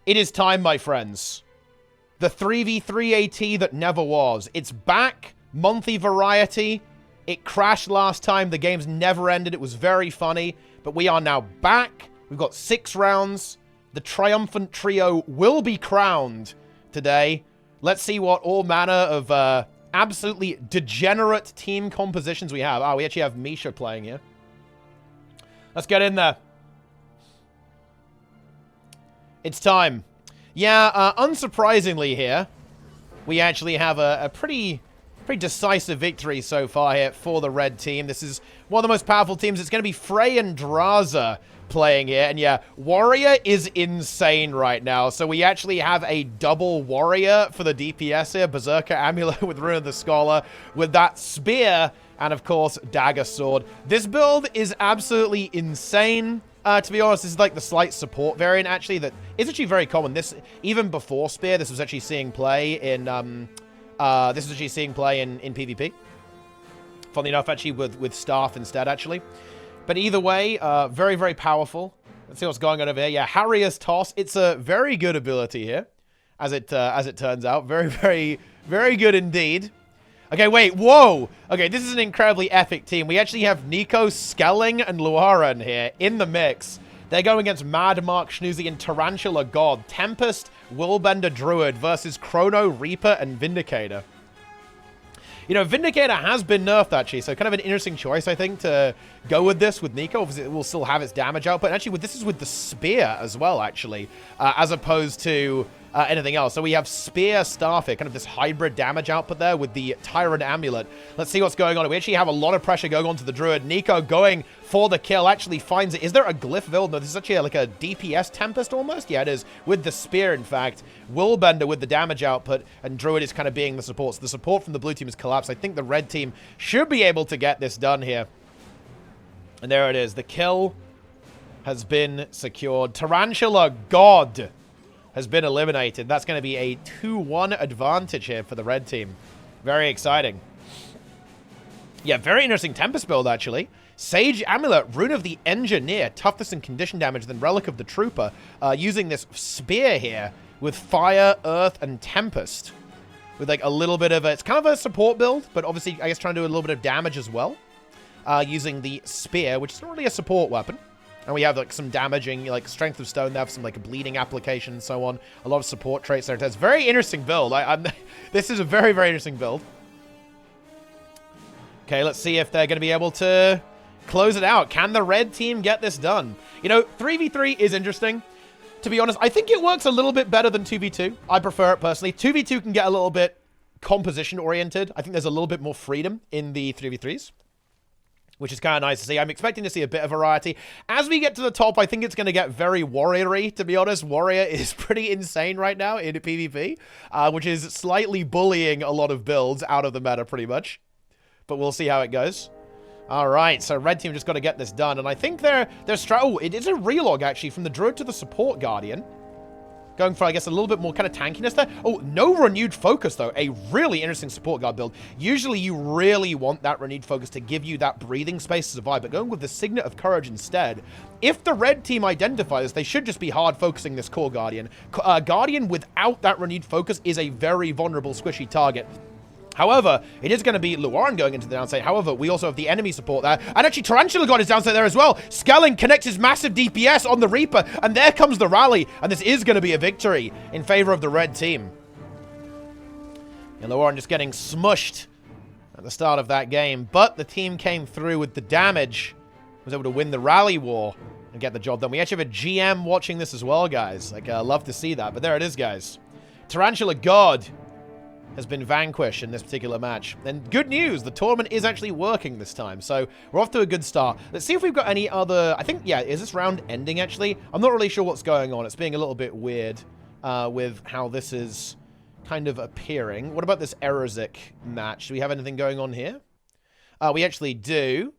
It is time, my friends. The 3v3 AT that never was. It's back. Monthly variety. It crashed last time. The game's never ended. It was very funny. But we are now back. We've got 6 rounds. The triumphant trio will be crowned today. Let's see what all manner of absolutely degenerate team compositions we have. Oh, we actually have Misha playing here. Let's get in there. It's time. Yeah, unsurprisingly here, we actually have a pretty decisive victory so far here for the red team. This is one of the most powerful teams. It's going to be Frey and Draza playing here. And yeah, Warrior is insane right now. So we actually have a double Warrior for the DPS here. Berserker Amulet with Rune of the Scholar, with that Spear, and of course, Dagger Sword. This build is absolutely insane. To be honest, this is like the slight support variant, actually, that is actually very common. This, even before Spear, this was actually seeing play in, PvP. Funnily enough, actually, with Staff instead, actually. But either way, very, very powerful. Let's see what's going on over here. Yeah, Harrier's Toss. It's a very good ability here, as it turns out. Very, very, very good indeed. Okay, wait, whoa! Okay, this is an incredibly epic team. We actually have Nico, Skelling, and Luaran here in the mix. They're going against Mad Mark, Schnoozy, and Tarantula God. Tempest, Willbender Druid versus Chrono, Reaper, and Vindicator. You know, Vindicator has been nerfed, actually, so kind of an interesting choice, I think, to go with this with Nico. Obviously, it will still have its damage output. And actually, this is with the Spear as well, actually, as opposed to anything else. So we have Spear, Staff here, kind of this hybrid damage output there with the Tyrant Amulet. Let's see what's going on. We actually have a lot of pressure going on to the Druid. Nico going for the kill, actually finds it. Is there a glyph build? No, this is actually like a DPS Tempest almost. Yeah, it is. With the Spear, in fact. Willbender with the damage output, and Druid is kind of being the support. So the support from the blue team has collapsed. I think the red team should be able to get this done here. And there it is. The kill has been secured. Tarantula God has been eliminated. That's going to be a 2-1 advantage here for the red team. Very exciting. Yeah, very interesting Tempest build, actually. Sage Amulet, Rune of the Engineer, toughness and condition damage, then Relic of the Trooper, using this Spear here with Fire, Earth, and Tempest. With like a little bit of a... It's kind of a support build, but obviously, I guess, trying to do a little bit of damage as well. Using the Spear, which is not really a support weapon. And we have like some damaging, like Strength of Stone. They have some like a bleeding application and so on. A lot of support traits there. It's a very interesting build. This is a very, very interesting build. Okay, let's see if they're going to be able to close it out. Can the red team get this done? You know, 3v3 is interesting. To be honest, I think it works a little bit better than 2v2. I prefer it personally. 2v2 can get a little bit composition oriented. I think there's a little bit more freedom in the 3v3s. Which is kind of nice to see. I'm expecting to see a bit of variety. As we get to the top, I think it's going to get very warrior-y, to be honest. Warrior is pretty insane right now in PvP, which is slightly bullying a lot of builds out of the meta, pretty much. But we'll see how it goes. All right, so red team just got to get this done. And I think they're oh, it is a relog, actually, from the Druid to the Support Guardian. Going for, I guess, a little bit more kind of tankiness there. Oh, no renewed focus, though. A really interesting support guard build. Usually, you really want that renewed focus to give you that breathing space to survive. But going with the Signet of Courage instead, if the red team identifies, they should just be hard focusing this core Guardian. Guardian without that renewed focus is a very vulnerable, squishy target. However, it is going to be Luaran going into the downside. However, we also have the enemy support there. And actually, Tarantula got his downside there as well. Skelling connects his massive DPS on the Reaper. And there comes the rally. And this is going to be a victory in favor of the red team. And Luaran just getting smushed at the start of that game. But the team came through with the damage. Was able to win the rally war and get the job done. We actually have a GM watching this as well, guys. Like, I love to see that. But there it is, guys. Tarantula God has been vanquished in this particular match. And good news, the tournament is actually working this time. So we're off to a good start. Let's see if we've got any other... I think, yeah, is this round ending, actually? I'm not really sure what's going on. It's being a little bit weird with how this is kind of appearing. What about this Erozic match? Do we have anything going on here? We actually do.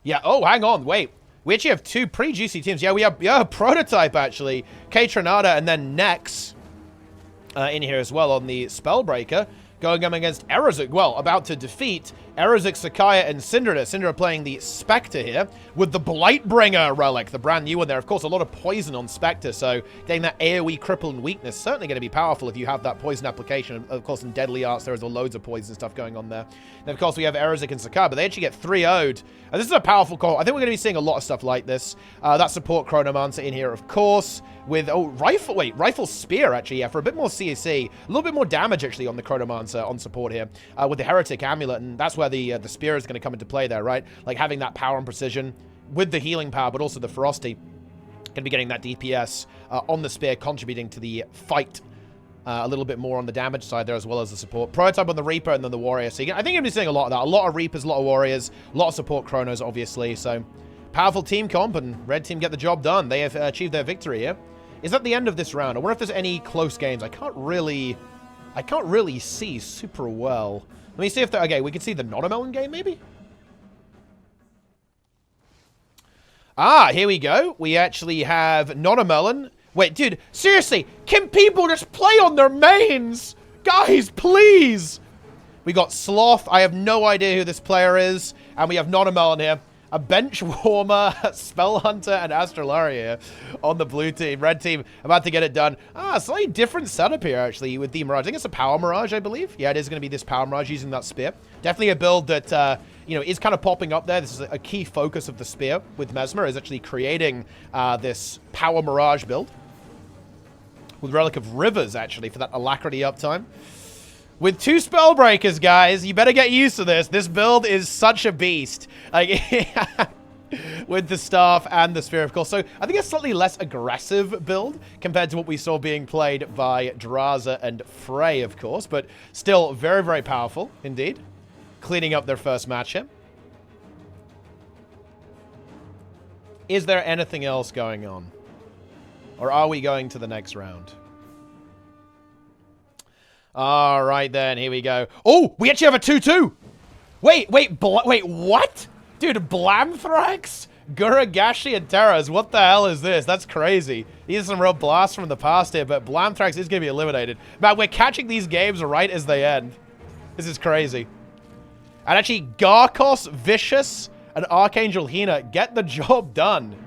Yeah, oh, hang on, wait. We actually have 2 pretty juicy teams. Yeah, we have Prototype, actually. K-Tronada and then Nex. In here as well on the Spellbreaker, going up against Erozic, well, about to defeat Erosic, Sakaya, and Syndra. Syndra playing the Spectre here with the Blightbringer relic, the brand new one there. Of course, a lot of poison on Spectre, so getting that AoE cripple and weakness certainly going to be powerful if you have that poison application. Of course, in Deadly Arts, there is loads of poison stuff going on there. Then, of course, we have Erosic and Sakaya, but they actually get 3-0'd. And this is a powerful call. I think we're going to be seeing a lot of stuff like this. That support Chronomancer in here, of course, with, Rifle Spear, actually, yeah, for a bit more CAC. A little bit more damage, actually, on the Chronomancer on support here, with the Heretic Amulet, and that's where the Spear is going to come into play there, right? Like, having that power and precision with the healing power, but also the Ferocity. Going to be getting that DPS on the Spear, contributing to the fight a little bit more on the damage side there, as well as the support. Prototype on the Reaper and then the Warrior. So I think you're going to be seeing a lot of that. A lot of Reapers, a lot of Warriors, a lot of support Chronos, obviously. So, powerful team comp, and Red Team get the job done. They have achieved their victory here. Is that the end of this round? I wonder if there's any close games. I can't really see super well. Let me see if there... Okay, we can see the Nonamelon game, maybe? Ah, here we go. We actually have Nonamelon. Wait, dude, seriously, can people just play on their mains? Guys, please! We got Sloth. I have no idea who this player is. And we have Nonamelon here. A Bench Warmer, Spell Hunter, and Astralaria on the blue team. Red team about to get it done. Ah, slightly different setup here, actually, with the Mirage. I think it's a Power Mirage, I believe. Yeah, it is going to be this Power Mirage using that Spear. Definitely a build that, you know, is kind of popping up there. This is a key focus of the Spear with Mesmer, is actually creating this Power Mirage build. With Relic of Rivers, actually, for that Alacrity uptime. With 2 Spellbreakers, guys, you better get used to this. This build is such a beast. Like, with the Staff and the Spear, of course. So, I think a slightly less aggressive build compared to what we saw being played by Draza and Frey, of course. But still very, very powerful, indeed. Cleaning up their first match here. Is there anything else going on? Or are we going to the next round? All right, then. Here we go. Oh, we actually have a 2-2. Wait, what? Dude, Blamthrax, Guragashi, and Terras. What the hell is this? That's crazy. These are some real blasts from the past here, but Blamthrax is going to be eliminated. Man, we're catching these games right as they end. This is crazy. And actually, Garkos, Vicious, and Archangel Hina get the job done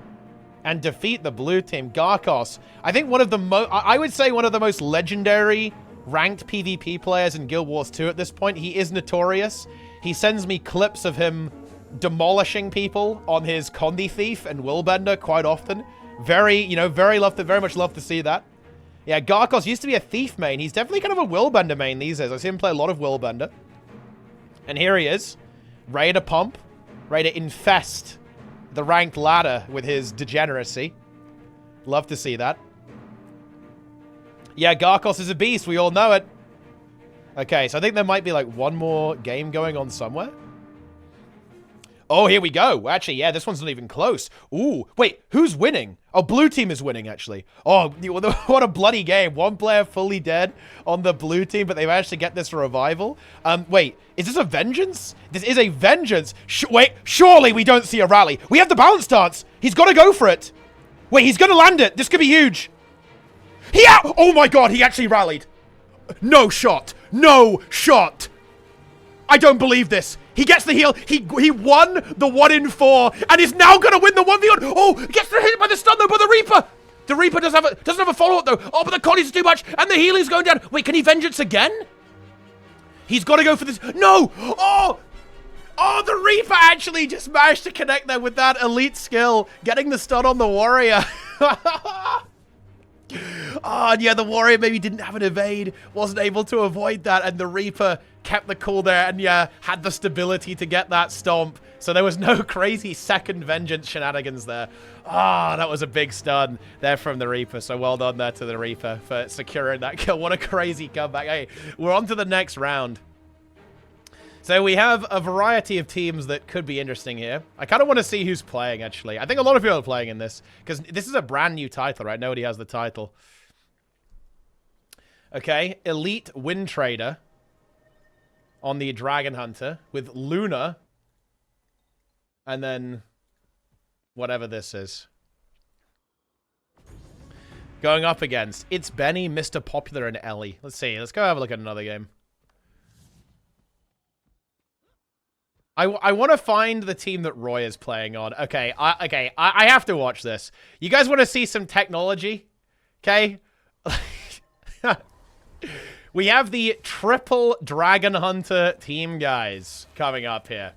and defeat the blue team. Garkos, I think one of the I would say one of the most legendary ranked PvP players in Guild Wars 2 at this point. He is notorious. He sends me clips of him demolishing people on his Condi Thief and Willbender quite often. Very much love to see that. Yeah, Garkos used to be a Thief main. He's definitely kind of a Willbender main these days. I see him play a lot of Willbender. And here he is, ready to pump, ready to infest the ranked ladder with his degeneracy. Love to see that. Yeah, Garkos is a beast. We all know it. Okay, so I think there might be like one more game going on somewhere. Oh, here we go. Actually, yeah, this one's not even close. Ooh, wait, who's winning? Oh, blue team is winning, actually. Oh, what a bloody game. One player fully dead on the blue team, but they managed to get this revival. Wait, is this a vengeance? This is a vengeance. Wait, surely we don't see a rally. We have the balance dance. He's got to go for it. Wait, he's going to land it. This could be huge. Oh my god, he actually rallied. No shot. No shot. I don't believe this. He gets the heal. He won the 1-in-4 and is now going to win the 1v1. Oh, gets the hit by the stun though by the Reaper. The Reaper doesn't have a follow-up though. Oh, but the Connie's too much and the healing's going down. Wait, can he vengeance again? He's got to go for this. No. Oh, the Reaper actually just managed to connect there with that elite skill. Getting the stun on the Warrior. Oh, and yeah, the Warrior maybe didn't have an evade, wasn't able to avoid that, and the Reaper kept the cool there, and yeah, had the stability to get that stomp. So there was no crazy second vengeance shenanigans there. Ah, that was a big stun there from the Reaper. So well done there to the Reaper for securing that kill. What a crazy comeback. Hey, we're on to the next round. So we have a variety of teams that could be interesting here. I kind of want to see who's playing, actually. I think a lot of people are playing in this, because this is a brand new title, right? Nobody has the title. Okay, Elite Wind Trader on the Dragon Hunter with Luna. And then whatever this is. Going up against, it's Benny, Mr. Popular, and Ellie. Let's see. Let's go have a look at another game. I want to find the team that Roy is playing on. Okay, I have to watch this. You guys want to see some technology? Okay. We have the triple Dragon Hunter team, guys, coming up here.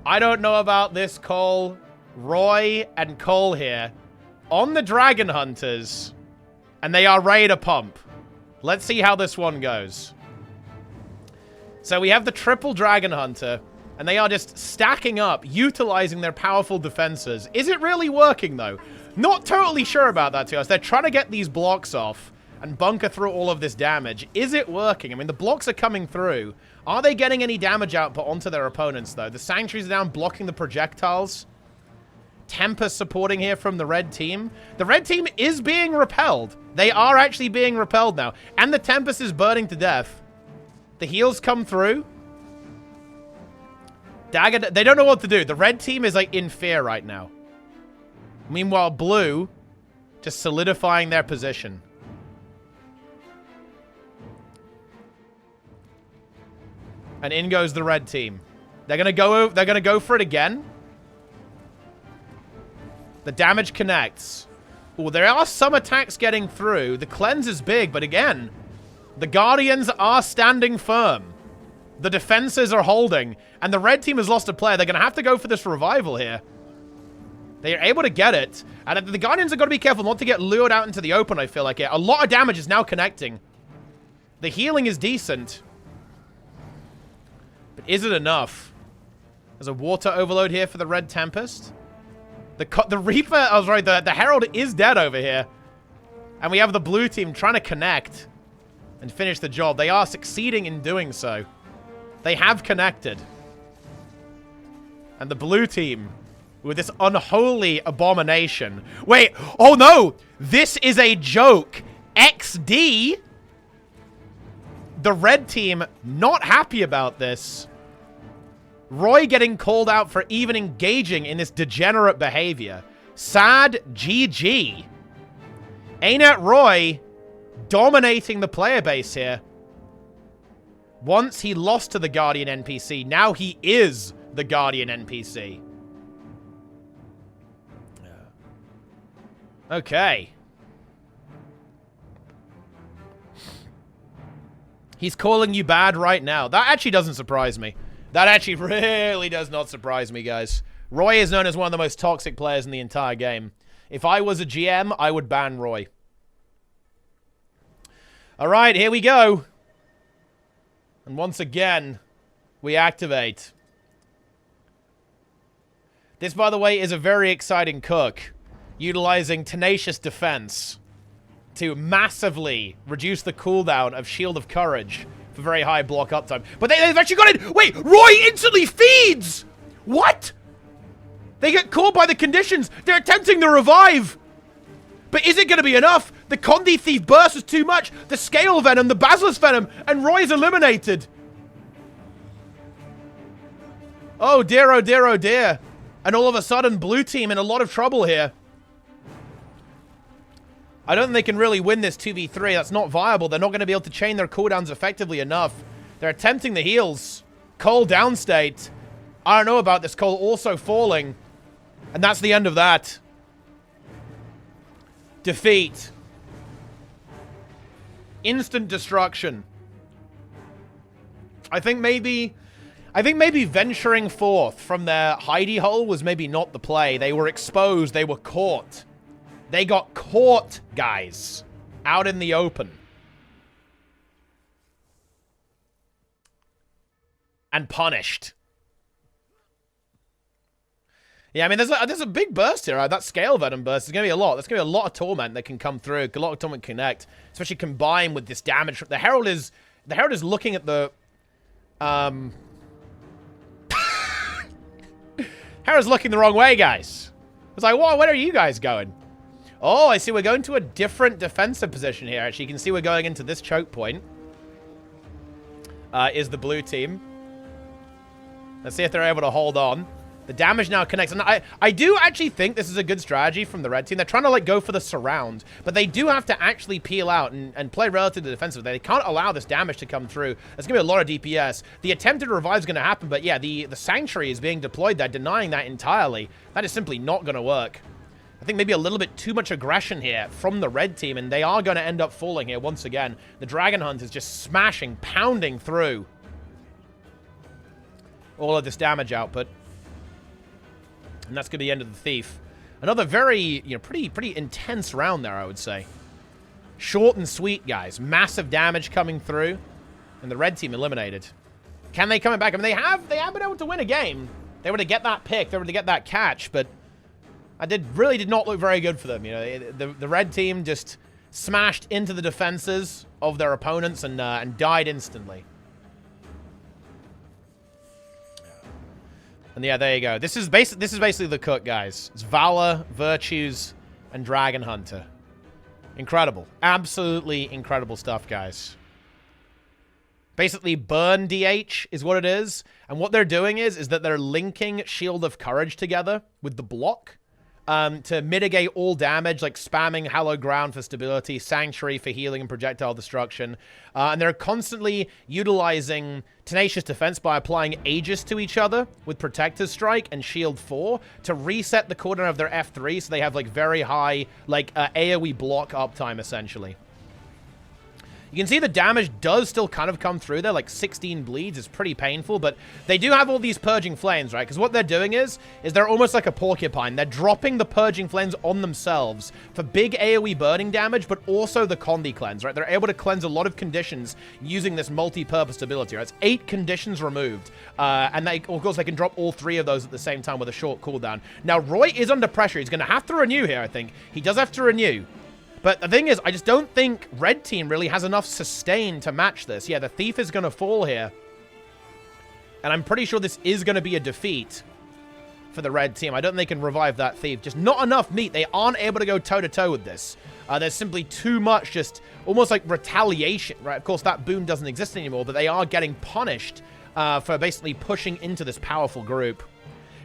I don't know about this, Cole. Roy and Cole here on the Dragon Hunters, and they are ready to pump. Let's see how this one goes. So we have the triple Dragon Hunter, and they are just stacking up, utilizing their powerful defenses. Is it really working, though? Not totally sure about that, to us. They're trying to get these blocks off and bunker through all of this damage. Is it working? I mean, the blocks are coming through. Are they getting any damage output onto their opponents, though? The Sanctuaries are down, blocking the projectiles. Tempest supporting here from the red team. The red team is being repelled. They are actually being repelled now. And the Tempest is burning to death. The heals come through. Dagger, they don't know what to do. The red team is, like, in fear right now. Meanwhile, blue just solidifying their position. And in goes the red team. They're gonna go for it again. The damage connects. Oh, there are some attacks getting through. The cleanse is big, but again, the Guardians are standing firm. The defenses are holding, and the red team has lost a player. They're gonna have to go for this revival here. They are able to get it, and the Guardians are gonna be careful not to get lured out into the open, I feel like it. A lot of damage is now connecting. The healing is decent. But is it enough? There's a water overload here for the red Tempest. The Reaper, I was right, the Herald is dead over here. And we have the blue team trying to connect and finish the job. They are succeeding in doing so. They have connected. And the blue team, with this unholy abomination. Wait, oh no! This is a joke. XD? The red team not happy about this. Roy getting called out for even engaging in this degenerate behavior. Sad GG. ArenaNet Roy dominating the player base here. Once he lost to the Guardian NPC, now he is the Guardian NPC. Okay. He's calling you bad right now. That actually doesn't surprise me. That actually really does not surprise me, guys. Roy is known as one of the most toxic players in the entire game. If I was a GM, I would ban Roy. All right, here we go. And once again, we activate. This, by the way, is a very exciting cook, utilizing Tenacious Defense to massively reduce the cooldown of Shield of Courage for very high block uptime. But they've actually got it! Wait! Roy instantly feeds! What? They get caught by the conditions. They're attempting to revive. But is it going to be enough? The Condi Thief burst is too much. The Scale Venom, the Basilisk Venom, and Roy's eliminated. Oh dear, oh dear, oh dear. And all of a sudden, blue team in a lot of trouble here. I don't think they can really win this 2v3. That's not viable. They're not going to be able to chain their cooldowns effectively enough. They're attempting the heals. Cole downstate. I don't know about this. Cole also falling. And that's the end of that. Defeat. Instant destruction. I think maybe venturing forth from their hidey hole was maybe not the play. They were exposed. They were caught. They got caught, guys, out in the open. And punished. Yeah, I mean, there's a big burst here. Right? That Scale Venom burst is going to be a lot. There's going to be a lot of Torment that can come through. A lot of Torment connect, especially combined with this damage. The Herald is looking at the... Herald's looking the wrong way, guys. It's like, whoa, where are you guys going? Oh, I see we're going to a different defensive position here. Actually, you can see we're going into this choke point. Is the blue team. Let's see if they're able to hold on. The damage now connects. And I do actually think this is a good strategy from the red team. They're trying to, like, go for the surround. But they do have to actually peel out and play relatively defensive. They can't allow this damage to come through. There's going to be a lot of DPS. The attempted revive is going to happen. But, yeah, the Sanctuary is being deployed there, denying that entirely. That is simply not going to work. I think maybe a little bit too much aggression here from the red team. And they are going to end up falling here once again. The Dragon Hunt is just smashing, pounding through all of this damage output. And that's going to be the end of the Thief. Another very, pretty intense round there, I would say. Short and sweet, guys. Massive damage coming through. And the red team eliminated. Can they come back? I mean, they have been able to win a game. They were to get that pick. They were to get that catch. But really did not look very good for them. The red team just smashed into the defenses of their opponents and died instantly. And yeah, there you go. This is basically the cook, guys. It's Valor, Virtues, and Dragon Hunter. Incredible. Absolutely incredible stuff, guys. Basically, burn DH is what it is. And what they're doing is that they're linking Shield of Courage together with the block to mitigate all damage, like spamming Hallowed Ground for stability, Sanctuary for healing and projectile destruction. And they're constantly utilizing Tenacious Defense by applying Aegis to each other with Protector's Strike and Shield 4 to reset the cooldown of their F3 so they have, like, very high, like, AoE block uptime, essentially. You can see the damage does still kind of come through there, like 16 bleeds. It's pretty painful, but they do have all these Purging Flames, right? Because what they're doing is they're almost like a porcupine. They're dropping the Purging Flames on themselves for big AoE burning damage, but also the Condi Cleanse, right? They're able to cleanse a lot of conditions using this multi-purpose ability, right? It's 8 conditions removed, and of course, they can drop all 3 of those at the same time with a short cooldown. Now, Roy is under pressure. He's going to have to renew here, I think. He does have to renew. But the thing is, I just don't think red team really has enough sustain to match this. Yeah, the Thief is going to fall here. And I'm pretty sure this is going to be a defeat for the red team. I don't think they can revive that Thief. Just not enough meat. They aren't able to go toe-to-toe with this. There's simply too much, just almost like retaliation, right? Of course, that boon doesn't exist anymore, but they are getting punished for basically pushing into this powerful group.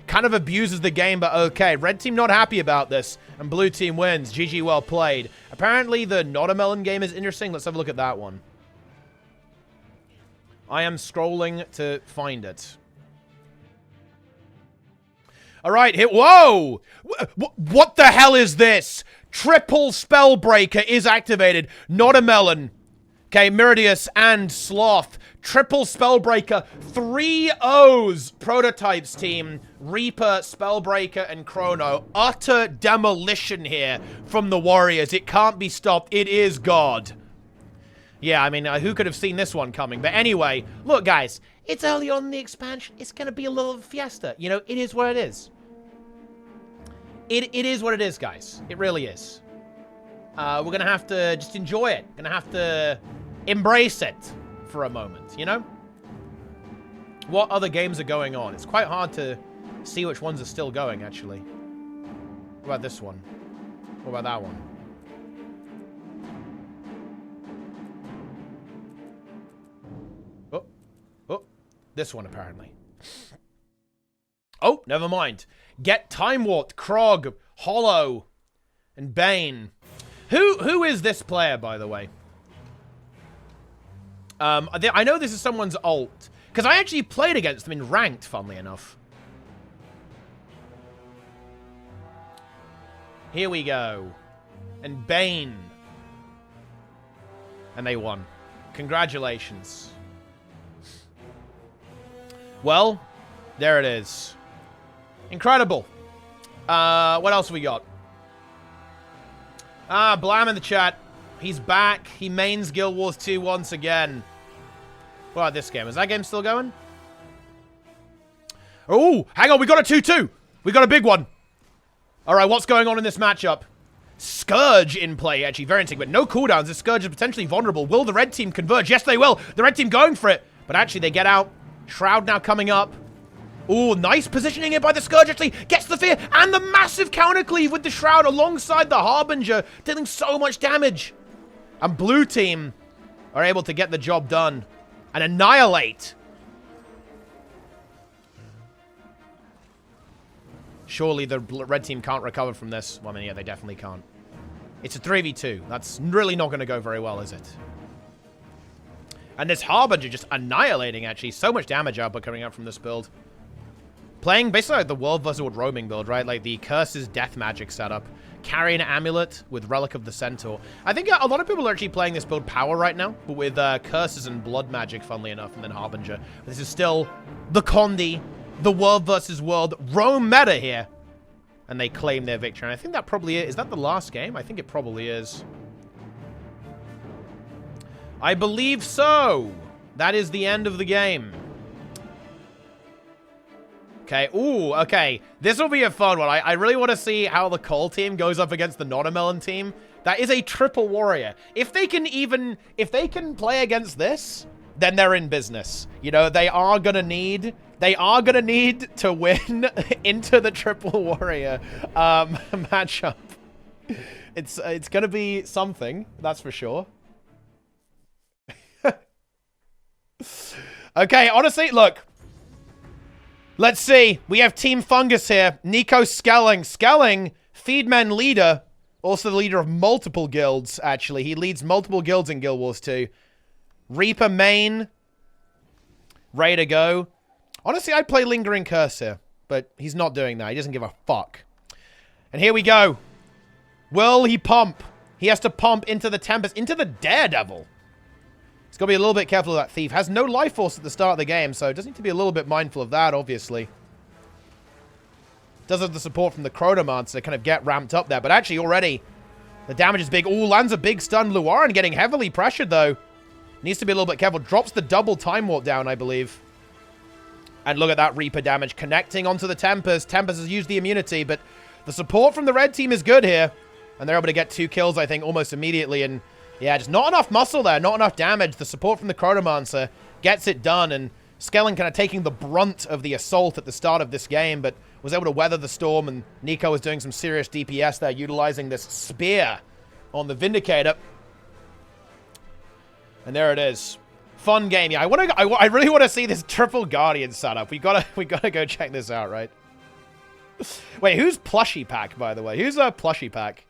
Kind of abuses the game, but okay. Red team not happy about this, and blue team wins. GG, well played. Apparently, the Not a Melon game is interesting. Let's have a look at that one. I am scrolling to find it. All right, hit. Whoa! What the hell is this? Triple Spellbreaker is activated. Not a Melon. Okay, Meridius and Sloth. Triple Spellbreaker. 3 O's. Prototypes team. Reaper, Spellbreaker, and Chrono. Utter demolition here from the Warriors. It can't be stopped. It is God. Yeah, I mean, who could have seen this one coming? But anyway, look, guys. It's early on in the expansion. It's going to be a little fiesta. You know, it is what it is. It is what it is, guys. It really is. We're going to have to just enjoy it. Going to have to embrace it for a moment, you know? What other games are going on? It's quite hard to see which ones are still going, actually. What about this one? What about that one? Oh, this one, apparently. Oh, never mind. Get Time Warped, Krog, Hollow, and Bane. Who is this player, by the way? I know this is someone's alt. Because I actually played against them in ranked, funnily enough. Here we go. And Bane. And they won. Congratulations. Well, there it is. Incredible. What else we got? Blam in the chat. He's back. He mains Guild Wars 2 once again. What about this game? Is that game still going? Oh, hang on. We got a 2-2. We got a big one. All right, what's going on in this matchup? Scourge in play, actually. Very interesting, but no cooldowns. This Scourge is potentially vulnerable. Will the red team converge? Yes, they will. The red team going for it. But actually, they get out. Shroud now coming up. Oh, nice positioning here by the Scourge. Actually gets the Fear and the massive countercleave with the Shroud alongside the Harbinger, dealing so much damage. And blue team are able to get the job done and annihilate Surely the red team can't recover from this. Well, I mean, yeah, they definitely can't. It's a 3v2. That's really not going to go very well, is it? And this Harbinger just annihilating, actually. So much damage output coming out from this build. Playing basically like the World vs. World roaming build, right? Like the Curses Death Magic setup. Carrying an Amulet with Relic of the Centaur. I think a lot of people are actually playing this build power right now, but with Curses and Blood Magic, funnily enough, and then Harbinger. This is still the Condi, the World vs. World roam meta here. And they claim their victory. And I think that probably is. Is that the last game? I think it probably is. I believe so. That is the end of the game. Okay, ooh, okay. This will be a fun one. I really want to see how the Cole team goes up against the Notamelon team. That is a triple warrior. If they can play against this, then they're in business. You know, they are gonna need to win into the triple warrior matchup. It's gonna be something, that's for sure. Okay, honestly, look. Let's see. We have Team Fungus here. Nico Skelling. Skelling, Feedmen leader. Also the leader of multiple guilds, actually. He leads multiple guilds in Guild Wars 2. Reaper main. Ready to go. Honestly, I'd play Lingering Curse here. But he's not doing that. He doesn't give a fuck. And here we go. Will he pump? He has to pump into the Tempest. Into the Daredevil. He's got to be a little bit careful of that Thief. Has no life force at the start of the game, so does need to be a little bit mindful of that, obviously. Does have the support from the Chronomancer to kind of get ramped up there, but actually already the damage is big. Ooh, lands a big stun. Luaran getting heavily pressured, though. Needs to be a little bit careful. Drops the double Time Warp down, I believe. And look at that Reaper damage connecting onto the Tempest. Tempest has used the immunity, but the support from the red team is good here. And they're able to get 2 kills, I think, almost immediately, and yeah, just not enough muscle there, not enough damage. The support from the Chronomancer gets it done, and Skelling kind of taking the brunt of the assault at the start of this game, but was able to weather the storm, and Nico was doing some serious DPS there, utilizing this spear on the Vindicator. And there it is. Fun game. Yeah, I really want to see this triple Guardian setup. We gotta go check this out, right? Wait, who's Plushy Pack, by the way? Who's Plushy Pack?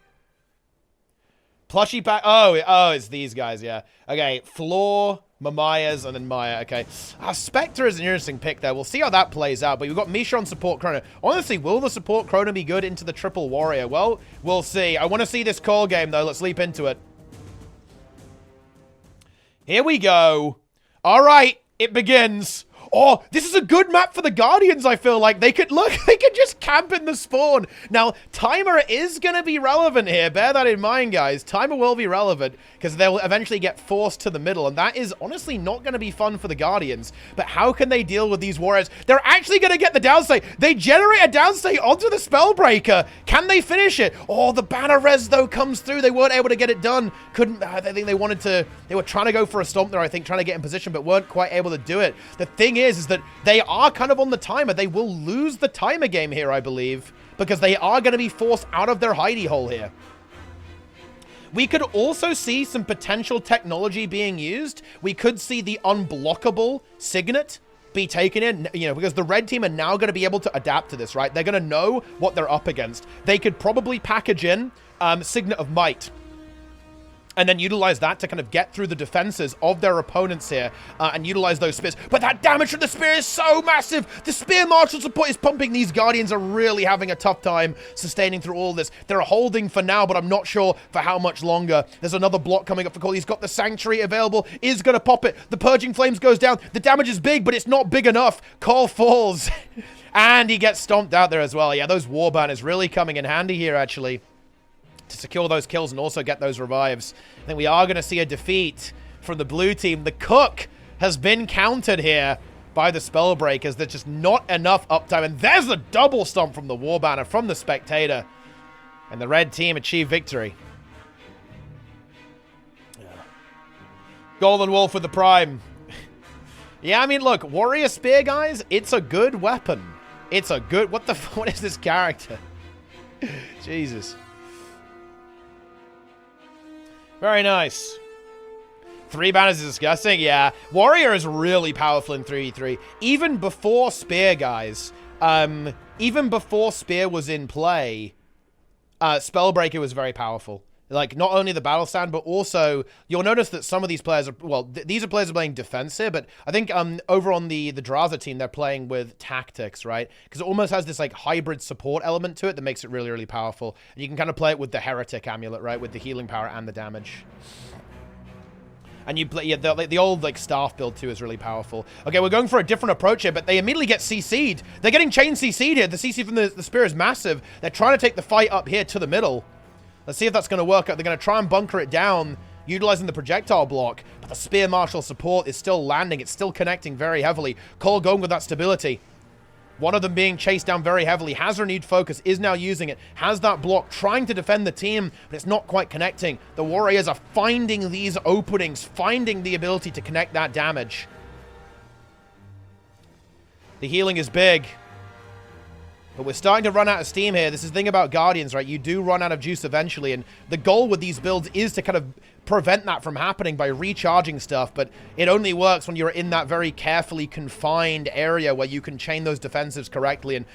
Plushy Pack. Oh, it's these guys, yeah. Okay, Floor, Mamaya's, and then Maya. Okay. Spectre is an interesting pick there. We'll see how that plays out, but we've got Misha on support Chrono. Honestly, will the support Chrono be good into the triple warrior? Well, we'll see. I want to see this call game, though. Let's leap into it. Here we go. All right, it begins. Oh, this is a good map for the Guardians, I feel like. They could, look, they could just camp in the spawn. Now, Timer is going to be relevant here. Bear that in mind, guys. Timer will be relevant because they'll eventually get forced to the middle, and that is honestly not going to be fun for the Guardians. But how can they deal with these warriors? They're actually going to get the downstate. They generate a downstate onto the Spellbreaker. Can they finish it? Oh, the banner res, though, comes through. They weren't able to get it done. Couldn't, I think they wanted to, they were trying to go for a stomp there, I think, trying to get in position, but weren't quite able to do it. The thing is that they are kind of on the timer. They will lose the timer game here, I believe, because they are going to be forced out of their hidey hole here. We could also see some potential technology being used. We could see the unblockable Signet be taken in, you know, because the red team are now going to be able to adapt to this, right? They're going to know what they're up against. They could probably package in Signet of Might, and then utilize that to kind of get through the defenses of their opponents here, and utilize those spears. But that damage from the spear is so massive! The spear martial support is pumping. These Guardians are really having a tough time sustaining through all this. They're holding for now, but I'm not sure for how much longer. There's another block coming up for Cole. He's got the Sanctuary available, is going to pop it. The Purging Flames goes down. The damage is big, but it's not big enough. Cole falls, and he gets stomped out there as well. Yeah, those War Banners really coming in handy here, actually, to secure those kills and also get those revives. I think we are going to see a defeat from the blue team. The Cook has been countered here by the Spellbreakers. There's just not enough uptime. And there's a double stomp from the War Banner from the Spectator. And the red team achieve victory. Yeah. Golden Wolf with the Prime. Yeah, I mean, look, Warrior Spear, guys, it's a good weapon. It's a good... What is this character? Jesus. Very nice. 3 banners is disgusting. Yeah. Warrior is really powerful in 3v3. Even before Spear, guys, even before Spear was in play, Spellbreaker was very powerful. Like, not only the battle stand, but also, you'll notice that some of these players are, well, these are players are playing defense here, but I think over on the Draza team, they're playing with tactics, right? Because it almost has this, like, hybrid support element to it that makes it really, really powerful. And you can kind of play it with the Heretic Amulet, right? With the healing power and the damage. And you play, yeah, the old, like, staff build, too, is really powerful. Okay, we're going for a different approach here, but they immediately get CC'd. They're getting chain CC'd here. The CC from the Spear is massive. They're trying to take the fight up here to the middle. Let's see if that's going to work out. They're going to try and bunker it down, utilizing the projectile block. But the Spear Marshal support is still landing. It's still connecting very heavily. Cole going with that stability. One of them being chased down very heavily. Has renewed focus, is now using it. Has that block, trying to defend the team, but it's not quite connecting. The Warriors are finding these openings, finding the ability to connect that damage. The healing is big. But we're starting to run out of steam here. This is the thing about Guardians, right? You do run out of juice eventually, and the goal with these builds is to kind of prevent that from happening by recharging stuff, but it only works when you're in that very carefully confined area where you can chain those defensives correctly, and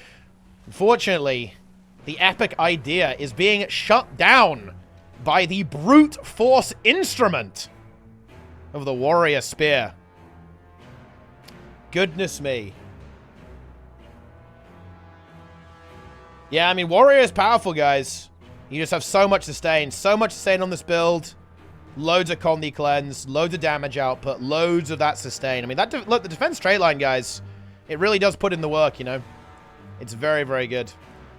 unfortunately, the epic idea is being shut down by the brute force instrument of the Warrior Spear. Goodness me. Yeah, I mean, Warrior is powerful, guys. You just have so much sustain on this build. Loads of Condi Cleanse, loads of damage output, loads of that sustain. I mean, look, the defense straight line, guys, it really does put in the work, you know? It's very, very good.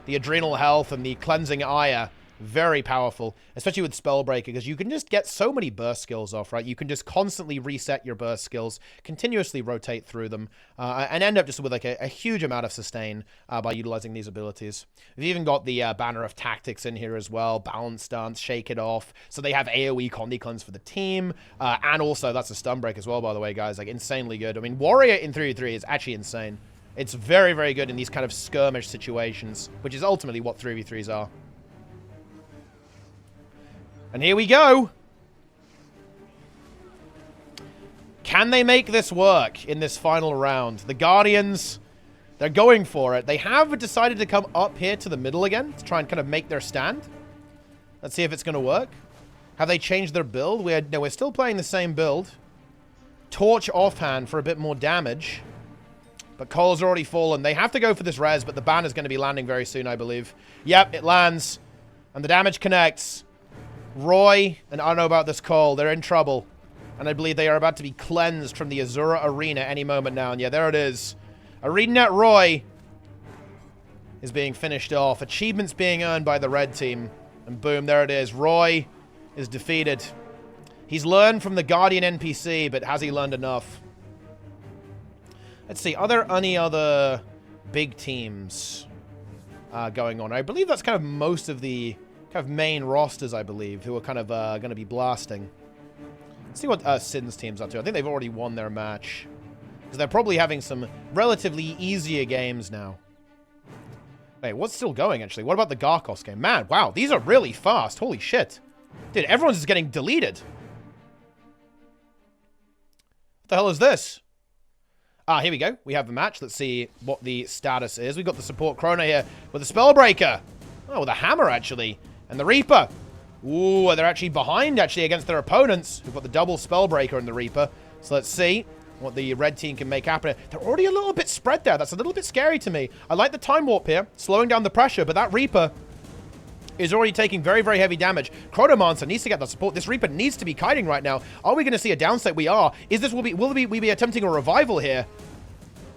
The adrenal health and the cleansing ire, very powerful, especially with Spellbreaker, because you can just get so many burst skills off, right? You can just constantly reset your burst skills, continuously rotate through them, and end up just with like a huge amount of sustain by utilizing these abilities. We've even got the Banner of Tactics in here as well, Balance Stance, Shake It Off, so they have AoE Condi Cleanse for the team, and also that's a stun break as well, by the way, guys, like insanely good. I mean, Warrior in 3v3 is actually insane. It's very, very good in these kind of skirmish situations, which is ultimately what 3v3s are. And here we go. Can they make this work in this final round? The Guardians, they're going for it. They have decided to come up here to the middle again to try and kind of make their stand. Let's see if it's going to work. Have they changed their build? No, we're still playing the same build. Torch offhand for a bit more damage. But Cole's already fallen. They have to go for this res, but the ban is going to be landing very soon, I believe. Yep, it lands. And the damage connects. Roy, and I don't know about this Cole, they're in trouble. And I believe they are about to be cleansed from the Azura Arena any moment now. And yeah, there it is. ArenaNet Roy is being finished off. Achievements being earned by the red team. And boom, there it is. Roy is defeated. He's learned from the Guardian NPC, but has he learned enough? Let's see, are there any other big teams going on? I believe that's kind of most of the kind of main rosters, I believe, who are kind of going to be blasting. Let's see what Sin's team's up to. I think they've already won their match. Because they're probably having some relatively easier games now. Wait, what's still going, actually? What about the Garkos game? Man, wow, these are really fast. Holy shit. Dude, everyone's just getting deleted. What the hell is this? Ah, here we go. We have the match. Let's see what the status is. We've got the support Chrono here with the Spellbreaker. Oh, with a hammer, actually. And the Reaper. Ooh, they're actually behind, actually, against their opponents. We've got the double Spellbreaker and the Reaper. So let's see what the red team can make happen. They're already a little bit spread there. That's a little bit scary to me. I like the Time Warp here, slowing down the pressure, but that Reaper is already taking very, very heavy damage. Chronomancer needs to get the support. This Reaper needs to be kiting right now. Are we going to see a downstate? We are. Will we be attempting a revival here?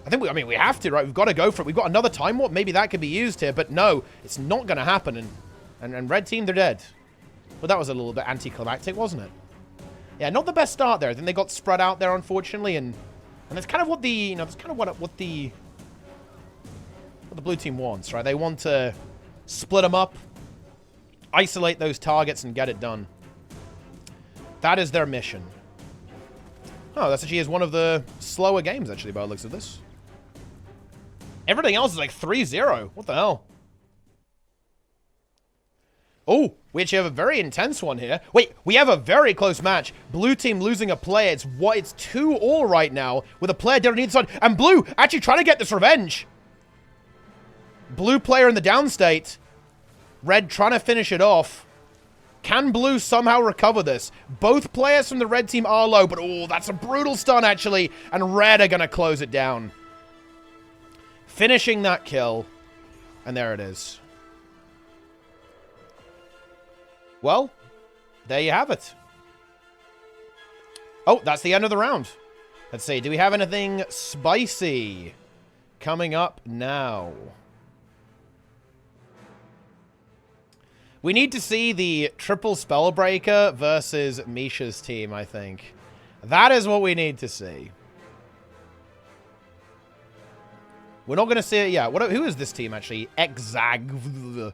I mean, we have to, right? We've got to go for it. We've got another Time Warp. Maybe that could be used here, but no, it's not going to happen. And red team, they're dead. But that was a little bit anticlimactic, wasn't it? Yeah, not the best start there. Then they got spread out there, unfortunately, and that's kind of what the, you know, that's kind of what the blue team wants, right? They want to split them up, isolate those targets, and get it done. That is their mission. Oh, that's actually is one of the slower games, actually, by the looks of this. Everything else is like 3-0. What the hell? Oh, we actually have a very intense one here. Wait, we have a very close match. Blue team losing a player. It's 2-2 right now with a player down on either side. And blue actually trying to get this revenge. Blue player in the downstate. Red trying to finish it off. Can Blue somehow recover this? Both players from the red team are low, but oh, that's a brutal stun, actually. And Red are going to close it down. Finishing that kill. And there it is. Well, there you have it. Oh, that's the end of the round. Let's see. Do we have anything spicy coming up now? We need to see the triple Spellbreaker versus Misha's team, I think. That is what we need to see. We're not going to see it yet. Who is this team, actually? Exag.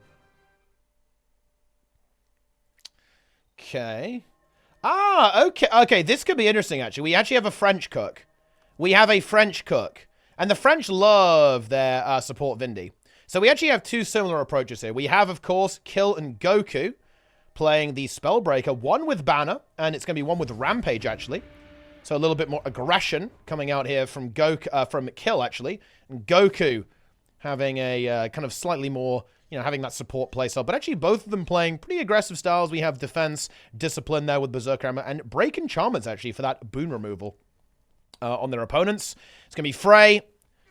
Okay. Ah, okay. Okay, this could be interesting, actually. We actually have a French cook. We have a French cook. And the French love their support Vindy. So we actually have two similar approaches here. We have, of course, Kill and Goku playing the Spellbreaker. One with Banner, and it's going to be one with Rampage, actually. So a little bit more aggression coming out here from Kill, actually. And Goku having a kind of slightly more, you know, having that support playstyle. But actually, both of them playing pretty aggressive styles. We have Defense, Discipline there with Berserker Hammer, and Break and Charmers, actually, for that boon removal on their opponents. It's going to be Frey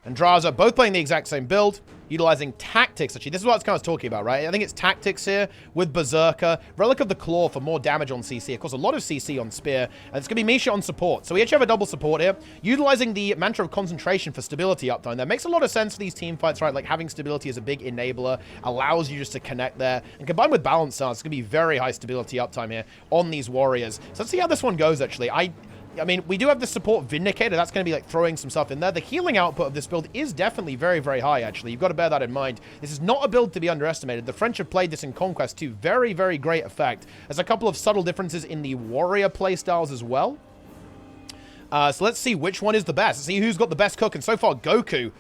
and Draza, both playing the exact same build, utilizing Tactics. Actually, this is what I was kind of talking about, right? I think it's Tactics here with Berserker, Relic of the Claw for more damage on CC. Of course, a lot of CC on Spear, and it's going to be Misha on support. So we actually have a double support here, utilizing the Mantra of Concentration for stability uptime. That makes a lot of sense for these team fights, right? Like having stability is a big enabler, allows you just to connect there, and combined with Balance Stance, it's going to be very high stability uptime here on these warriors. So let's see how this one goes, actually. I mean, we do have the support Vindicator. That's going to be like throwing some stuff in there. The healing output of this build is definitely very, very high, actually. You've got to bear that in mind. This is not a build to be underestimated. The French have played this in Conquest to very, very great effect. There's a couple of subtle differences in the warrior playstyles as well. So let's see which one is the best. Let's see who's got the best cook. And so far, Goku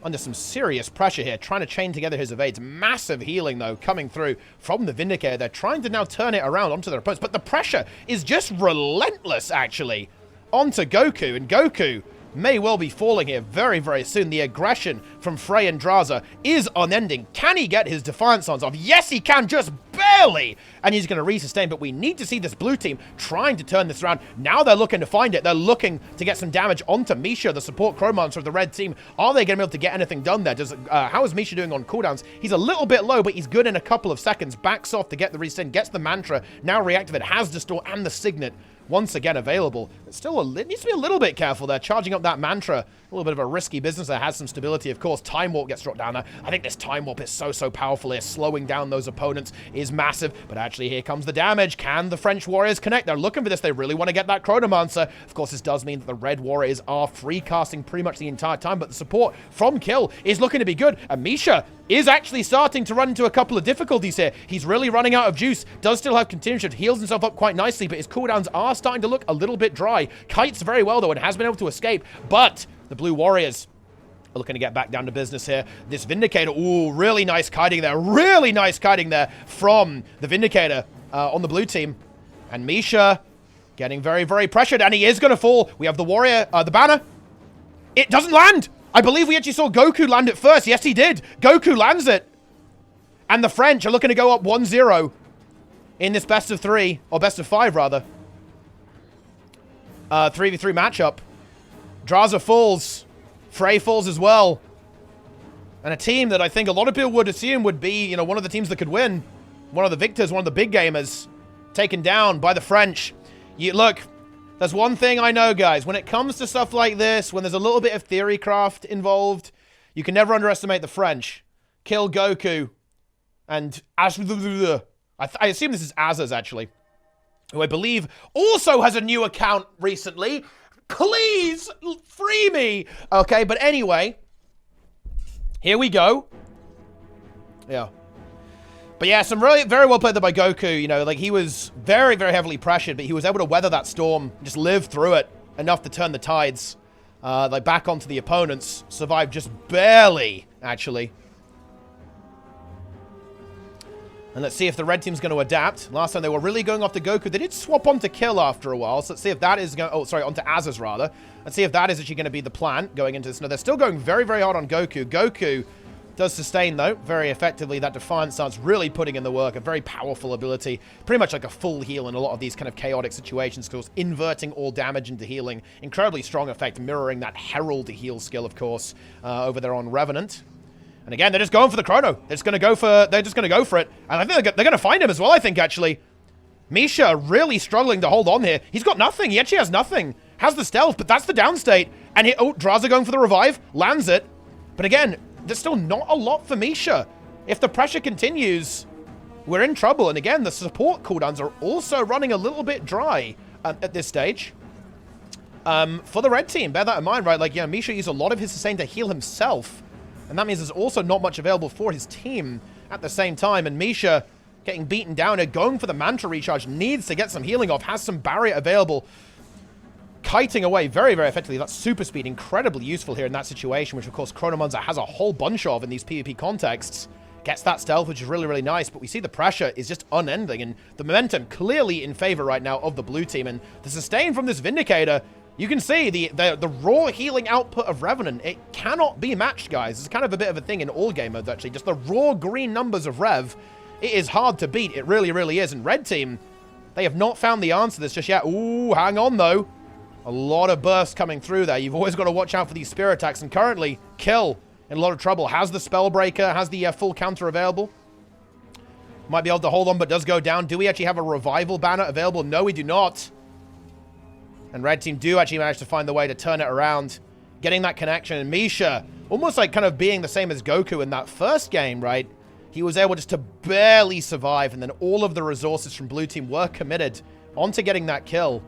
under some serious pressure here, trying to chain together his evades. Massive healing, though, coming through from the Vindicator. They're trying to now turn it around onto their opponents, but the pressure is just relentless, actually, onto Goku. And Goku may well be falling here very, very soon. The aggression from Frey and Draza is unending. Can he get his Defiance Suns off? Yes, he can, just barely. And he's going to resustain, but we need to see this blue team trying to turn this around. Now they're looking to find it. They're looking to get some damage onto Misha, the support Chromancer of the red team. Are they going to be able to get anything done there? How is Misha doing on cooldowns? He's a little bit low, but he's good in a couple of seconds. Backs off to get the resustain, gets the Mantra, now reactivate, has Distort and the Signet once again available. It's still needs to be a little bit careful there, charging up that Mantra. A little bit of a risky business there, has some stability, of course. Time Warp gets dropped down there. I think this Time Warp is so powerful here. Slowing down those opponents is massive, but actually here comes the damage. Can the French Warriors connect? They're looking for this. They really want to get that Chronomancer. Of course, this does mean that the Red Warriors are free casting pretty much the entire time, but the support from Kill is looking to be good. And Misha is actually starting to run into a couple of difficulties here. He's really running out of juice. Does still have Continuum Shift. Heals himself up quite nicely, but his cooldowns are starting to look a little bit dry. Kites very well, though, and has been able to escape, but the Blue Warriors are looking to get back down to business here. This Vindicator, ooh, really nice kiting there. Really nice kiting there from the Vindicator on the blue team. And Misha getting very, very pressured, and he is going to fall. We have the Warrior, the Banner. It doesn't land. I believe we actually saw Goku land it first. Yes, he did. Goku lands it. And the French are looking to go up 1-0 in this best of 3, or best of 5, rather. 3v3 matchup. Draza falls. Frey falls as well. And a team that I think a lot of people would assume would be, you know, one of the teams that could win. One of the victors, one of the big gamers. Taken down by the French. Look, there's one thing I know, guys. When it comes to stuff like this, when there's a little bit of theorycraft involved, you can never underestimate the French. Kill Goku. And I assume this is Azaz, actually. Who I believe also has a new account recently. Please, free me. Okay, but anyway. Here we go. Yeah. But yeah, some really very well played there by Goku. You know, like he was very, very heavily pressured, but he was able to weather that storm, just live through it enough to turn the tides, like back onto the opponents. Survived just barely, actually. And let's see if the red team's going to adapt. Last time they were really going after Goku. They did swap onto Kill after a while. So let's see if that is going... Oh, sorry, onto Azaz, rather. Let's see if that is actually going to be the plan going into this. No, they're still going very, very hard on Goku. Goku Does sustain, though, very effectively. That Defiant Stance really putting in the work. A very powerful ability. Pretty much like a full heal in a lot of these kind of chaotic situations. Of course, inverting all damage into healing. Incredibly strong effect, mirroring that Herald heal skill, of course, over there on Revenant. And again, they're just going for the chrono. They're just going to go for it. And I think they're going to find him as well, I think, actually. Misha really struggling to hold on here. He's got nothing. He actually has nothing. Has the stealth, but that's the downstate. And Draza going for the revive. Lands it. But again, there's still not a lot for Misha. If the pressure continues, we're in trouble. And again, the support cooldowns are also running a little bit dry at this stage. For the red team, bear that in mind, right? Like, yeah, Misha used a lot of his sustain to heal himself. And that means there's also not much available for his team at the same time. And Misha getting beaten down and going for the Mantra recharge. Needs to get some healing off. Has some barrier available. Kiting away very, very effectively. That's super speed. Incredibly useful here in that situation, which, of course, Chronomancer has a whole bunch of in these PvP contexts. Gets that stealth, which is really, really nice. But we see the pressure is just unending. And the momentum clearly in favor right now of the blue team. And the sustain from this Vindicator... You can see the raw healing output of Revenant. It cannot be matched, guys. It's kind of a bit of a thing in all game modes, actually. Just the raw green numbers of Rev. It is hard to beat. It really, really is. And red team, they have not found the answer to this just yet. Ooh, hang on, though. A lot of bursts coming through there. You've always got to watch out for these spear attacks. And currently, Kill in a lot of trouble. Has the Spellbreaker, has the full counter available. Might be able to hold on, but does go down. Do we actually have a revival banner available? No, we do not. And red team do actually manage to find the way to turn it around. Getting that connection. And Misha, almost like kind of being the same as Goku in that first game, right? He was able just to barely survive. And then all of the resources from blue team were committed onto getting that kill.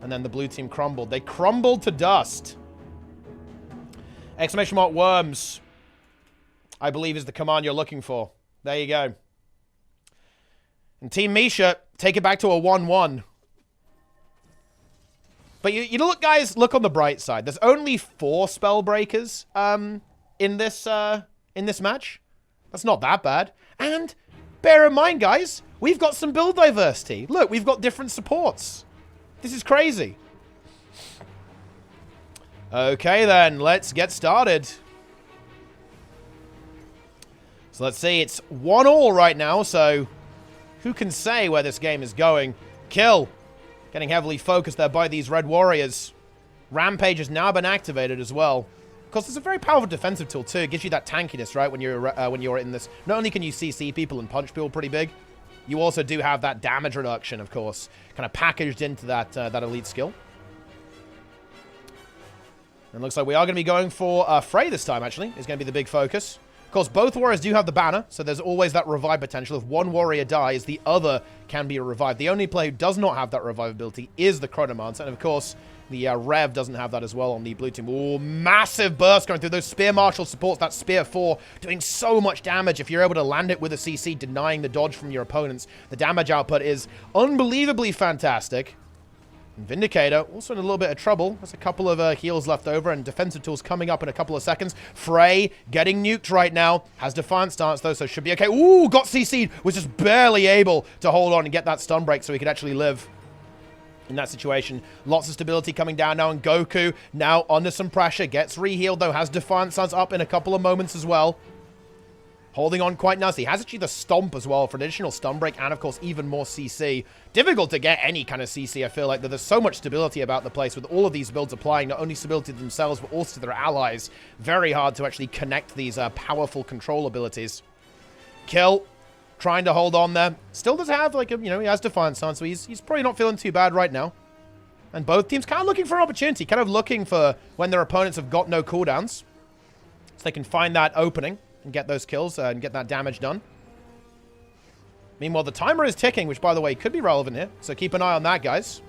And then the blue team crumbled. They crumbled to dust. Exclamation mark worms, I believe, is the command you're looking for. There you go. And Team Misha, take it back to a 1-1. But you look, guys, look on the bright side. There's only 4 Spellbreakers in this match. That's not that bad. And bear in mind, guys, we've got some build diversity. Look, we've got different supports. This is crazy. Okay, then. Let's get started. So let's see. It's 1-1 right now, so who can say where this game is going? Kill. Getting heavily focused there by these red warriors. Rampage has now been activated as well. Of course, it's a very powerful defensive tool too. It gives you that tankiness, right, when you're in this. Not only can you CC people and punch people pretty big, you also do have that damage reduction, of course, kind of packaged into that that elite skill. And it looks like we are going to be going for Frey this time, actually. Is going to be the big focus. Of course, both warriors do have the banner, so there's always that revive potential. If one warrior dies, the other can be revived. The only player who does not have that revive ability is the Chronomancer. And of course, the Rev doesn't have that as well on the blue team. Oh, massive burst going through those Spear Marshal supports. That Spear 4 doing so much damage. If you're able to land it with a CC, denying the dodge from your opponents, the damage output is unbelievably fantastic. And Vindicator also in a little bit of trouble. There's a couple of heals left over and defensive tools coming up in a couple of seconds. Frey getting nuked right now. Has Defiant Stance though, so should be okay. Ooh, got CC'd. Was just barely able to hold on and get that stun break so he could actually live in that situation. Lots of stability coming down now, and Goku now under some pressure. Gets re-healed though. Has Defiant Stance up in a couple of moments as well. Holding on quite nicely. Has actually the Stomp as well for an additional stun break and, of course, even more CC. Difficult to get any kind of CC, I feel like. There's so much stability about the place with all of these builds applying not only stability to themselves, but also to their allies. Very hard to actually connect these powerful control abilities. Kill. Trying to hold on there. Still does have, like, he has Defiant Stance, so he's probably not feeling too bad right now. And both teams kind of looking for an opportunity. Kind of looking for when their opponents have got no cooldowns. So they can find that opening and get those kills and get that damage done. Meanwhile, the timer is ticking, which, by the way, could be relevant here. So keep an eye on that, guys.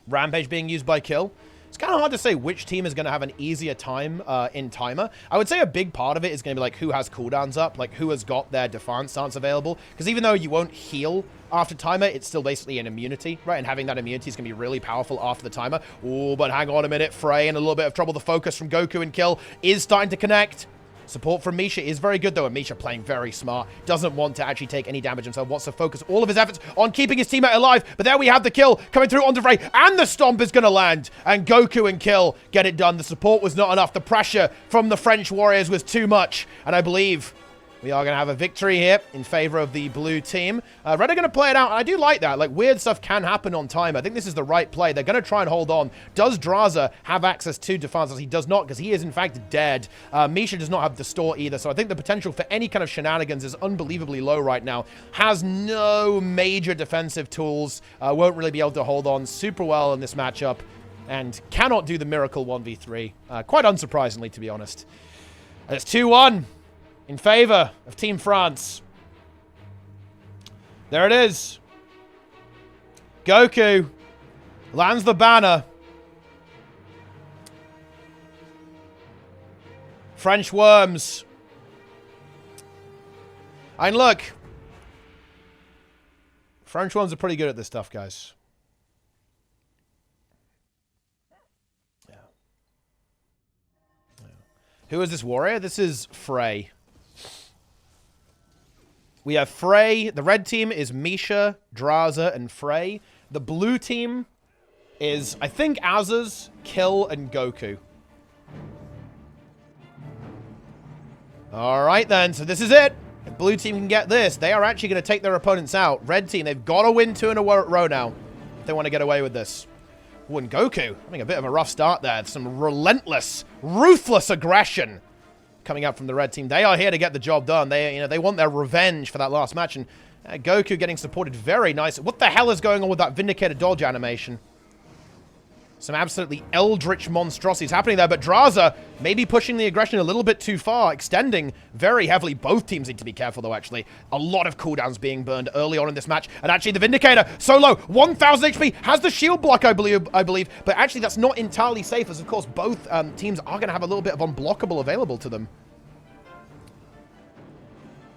Rampage being used by Kill. It's kind of hard to say which team is going to have an easier time in timer. I would say a big part of it is going to be like who has cooldowns up, like who has got their Defiant Stance available. Because even though you won't heal after timer, it's still basically an immunity, right? And having that immunity is going to be really powerful after the timer. Oh, but hang on a minute. Frey in a little bit of trouble. The focus from Goku and Kill is starting to connect. Support from Misha is very good, though, and Misha playing very smart. Doesn't want to actually take any damage himself. Wants to focus all of his efforts on keeping his teammate alive. But there we have the kill coming through onto Frey, and the stomp is going to land. And Goku and Kill get it done. The support was not enough. The pressure from the French Warriors was too much. And I believe we are going to have a victory here in favor of the blue team. Red are going to play it out, and I do like that. Like, weird stuff can happen on time. I think this is the right play. They're going to try and hold on. Does Draza have access to defenses? He does not, because he is, in fact, dead. Misha does not have the store either, so I think the potential for any kind of shenanigans is unbelievably low right now. Has no major defensive tools. Won't really be able to hold on super well in this matchup, and cannot do the miracle 1v3. Quite unsurprisingly, to be honest. And it's 2-1. In favor of Team France. There it is. Goku lands the banner. French Worms. And look. French Worms are pretty good at this stuff, guys. Yeah. Who is this warrior? This is Frey. We have Frey. The red team is Misha, Draza, and Frey. The blue team is, I think, Azaz, Kill, and Goku. All right, then. So this is it. If blue team can get this, they are actually going to take their opponents out. Red team, they've got to win 2 in a row now if they want to get away with this. Ooh, and Goku having a bit of a rough start there. Some relentless, ruthless aggression coming up from the red team. They are here to get the job done. They want their revenge for that last match, and Goku getting supported very nice. What the hell is going on with that Vindicator dodge animation? Some absolutely eldritch monstrosities happening there, but Draza maybe pushing the aggression a little bit too far, extending very heavily. Both teams need to be careful, though, actually. A lot of cooldowns being burned early on in this match, and actually the Vindicator, so low, 1,000 HP, has the shield block, I believe, but actually that's not entirely safe, as, of course, both teams are going to have a little bit of unblockable available to them.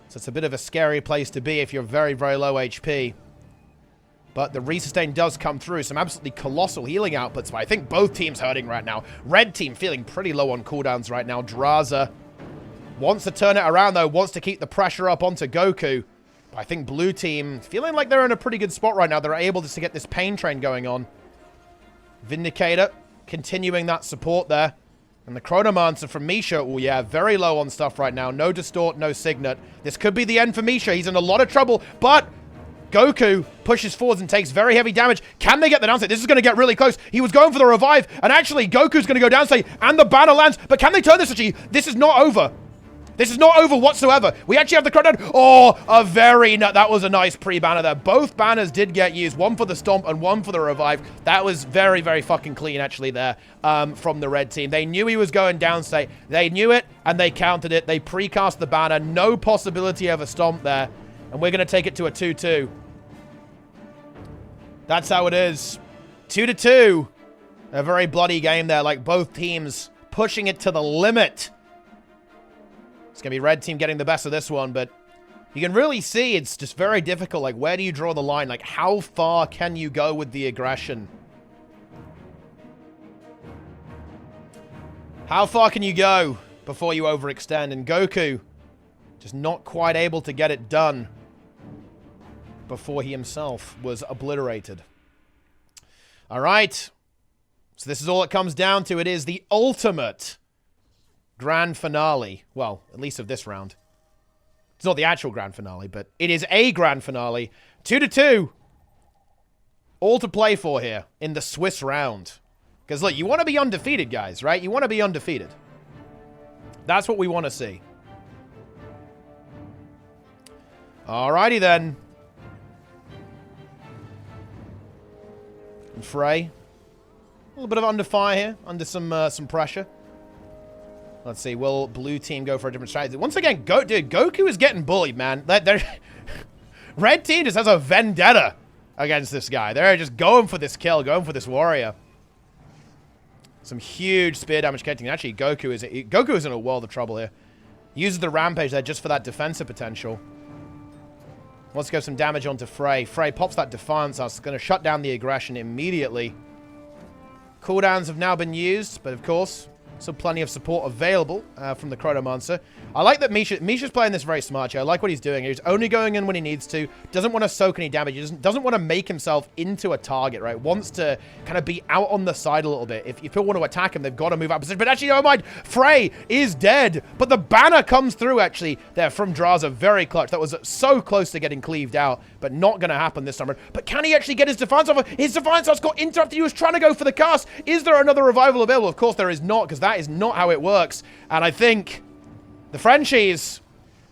So it's a bit of a scary place to be if you're very, very low HP. But the resustain does come through. Some absolutely colossal healing outputs. But I think both teams hurting right now. Red team feeling pretty low on cooldowns right now. Draza wants to turn it around, though. Wants to keep the pressure up onto Goku. But I think blue team feeling like they're in a pretty good spot right now. They're able to get this pain train going on. Vindicator continuing that support there. And the Chronomancer from Misha, oh yeah, very low on stuff right now. No Distort, no Signet. This could be the end for Misha. He's in a lot of trouble, but Goku pushes forwards and takes very heavy damage. Can they get the downstate? This is going to get really close. He was going for the revive, and actually Goku's going to go downstate, and the banner lands. But can they turn this actually? This is not over. This is not over whatsoever. We actually have the crowd down. Oh, that was a nice pre-banner there. Both banners did get used. One for the stomp and one for the revive. That was very, very fucking clean, actually, there from the red team. They knew he was going downstate. They knew it, and they countered it. They precast the banner. No possibility of a stomp there. And we're going to take it to a 2-2. That's how it is. 2-2. A very bloody game there, like both teams pushing it to the limit. It's going to be red team getting the best of this one, but you can really see it's just very difficult. Like, where do you draw the line? Like, how far can you go with the aggression? How far can you go before you overextend? And Goku just not quite able to get it done before he himself was obliterated. All right. So this is all it comes down to. It is the ultimate grand finale. Well, at least of this round. It's not the actual grand finale, but it is a grand finale. 2-2. All to play for here in the Swiss round. Because, look, you want to be undefeated, guys, right? You want to be undefeated. That's what we want to see. Alrighty, then. And Frey. A little bit of under fire here. Under some pressure. Let's see. Will blue team go for a different strategy? Once again, dude, Goku is getting bullied, man. Red team just has a vendetta against this guy. They're just going for this kill, going for this warrior. Some huge spear damage connecting. Actually, Goku is in a world of trouble here. Uses the rampage there just for that defensive potential. Wants to go some damage onto Frey. Frey pops that defense. That's going to shut down the aggression immediately. Cooldowns have now been used, but of course, So plenty of support available from the Chronomancer. I like that Misha's playing this very smart here. I like what he's doing. He's only going in when he needs to. Doesn't want to soak any damage. He doesn't want to make himself into a target, right? Wants to kind of be out on the side a little bit. If people want to attack him, they've got to move out of position. But actually, oh my, Frey is dead. But the banner comes through, actually, there from Draza. Very clutch. That was so close to getting cleaved out, but not going to happen this time. But can he actually get his Defiance off? His Defiance Arts got interrupted. He was trying to go for the cast. Is there another revival available? Of course there is not, because that is not how it works. And I think the Frenchies,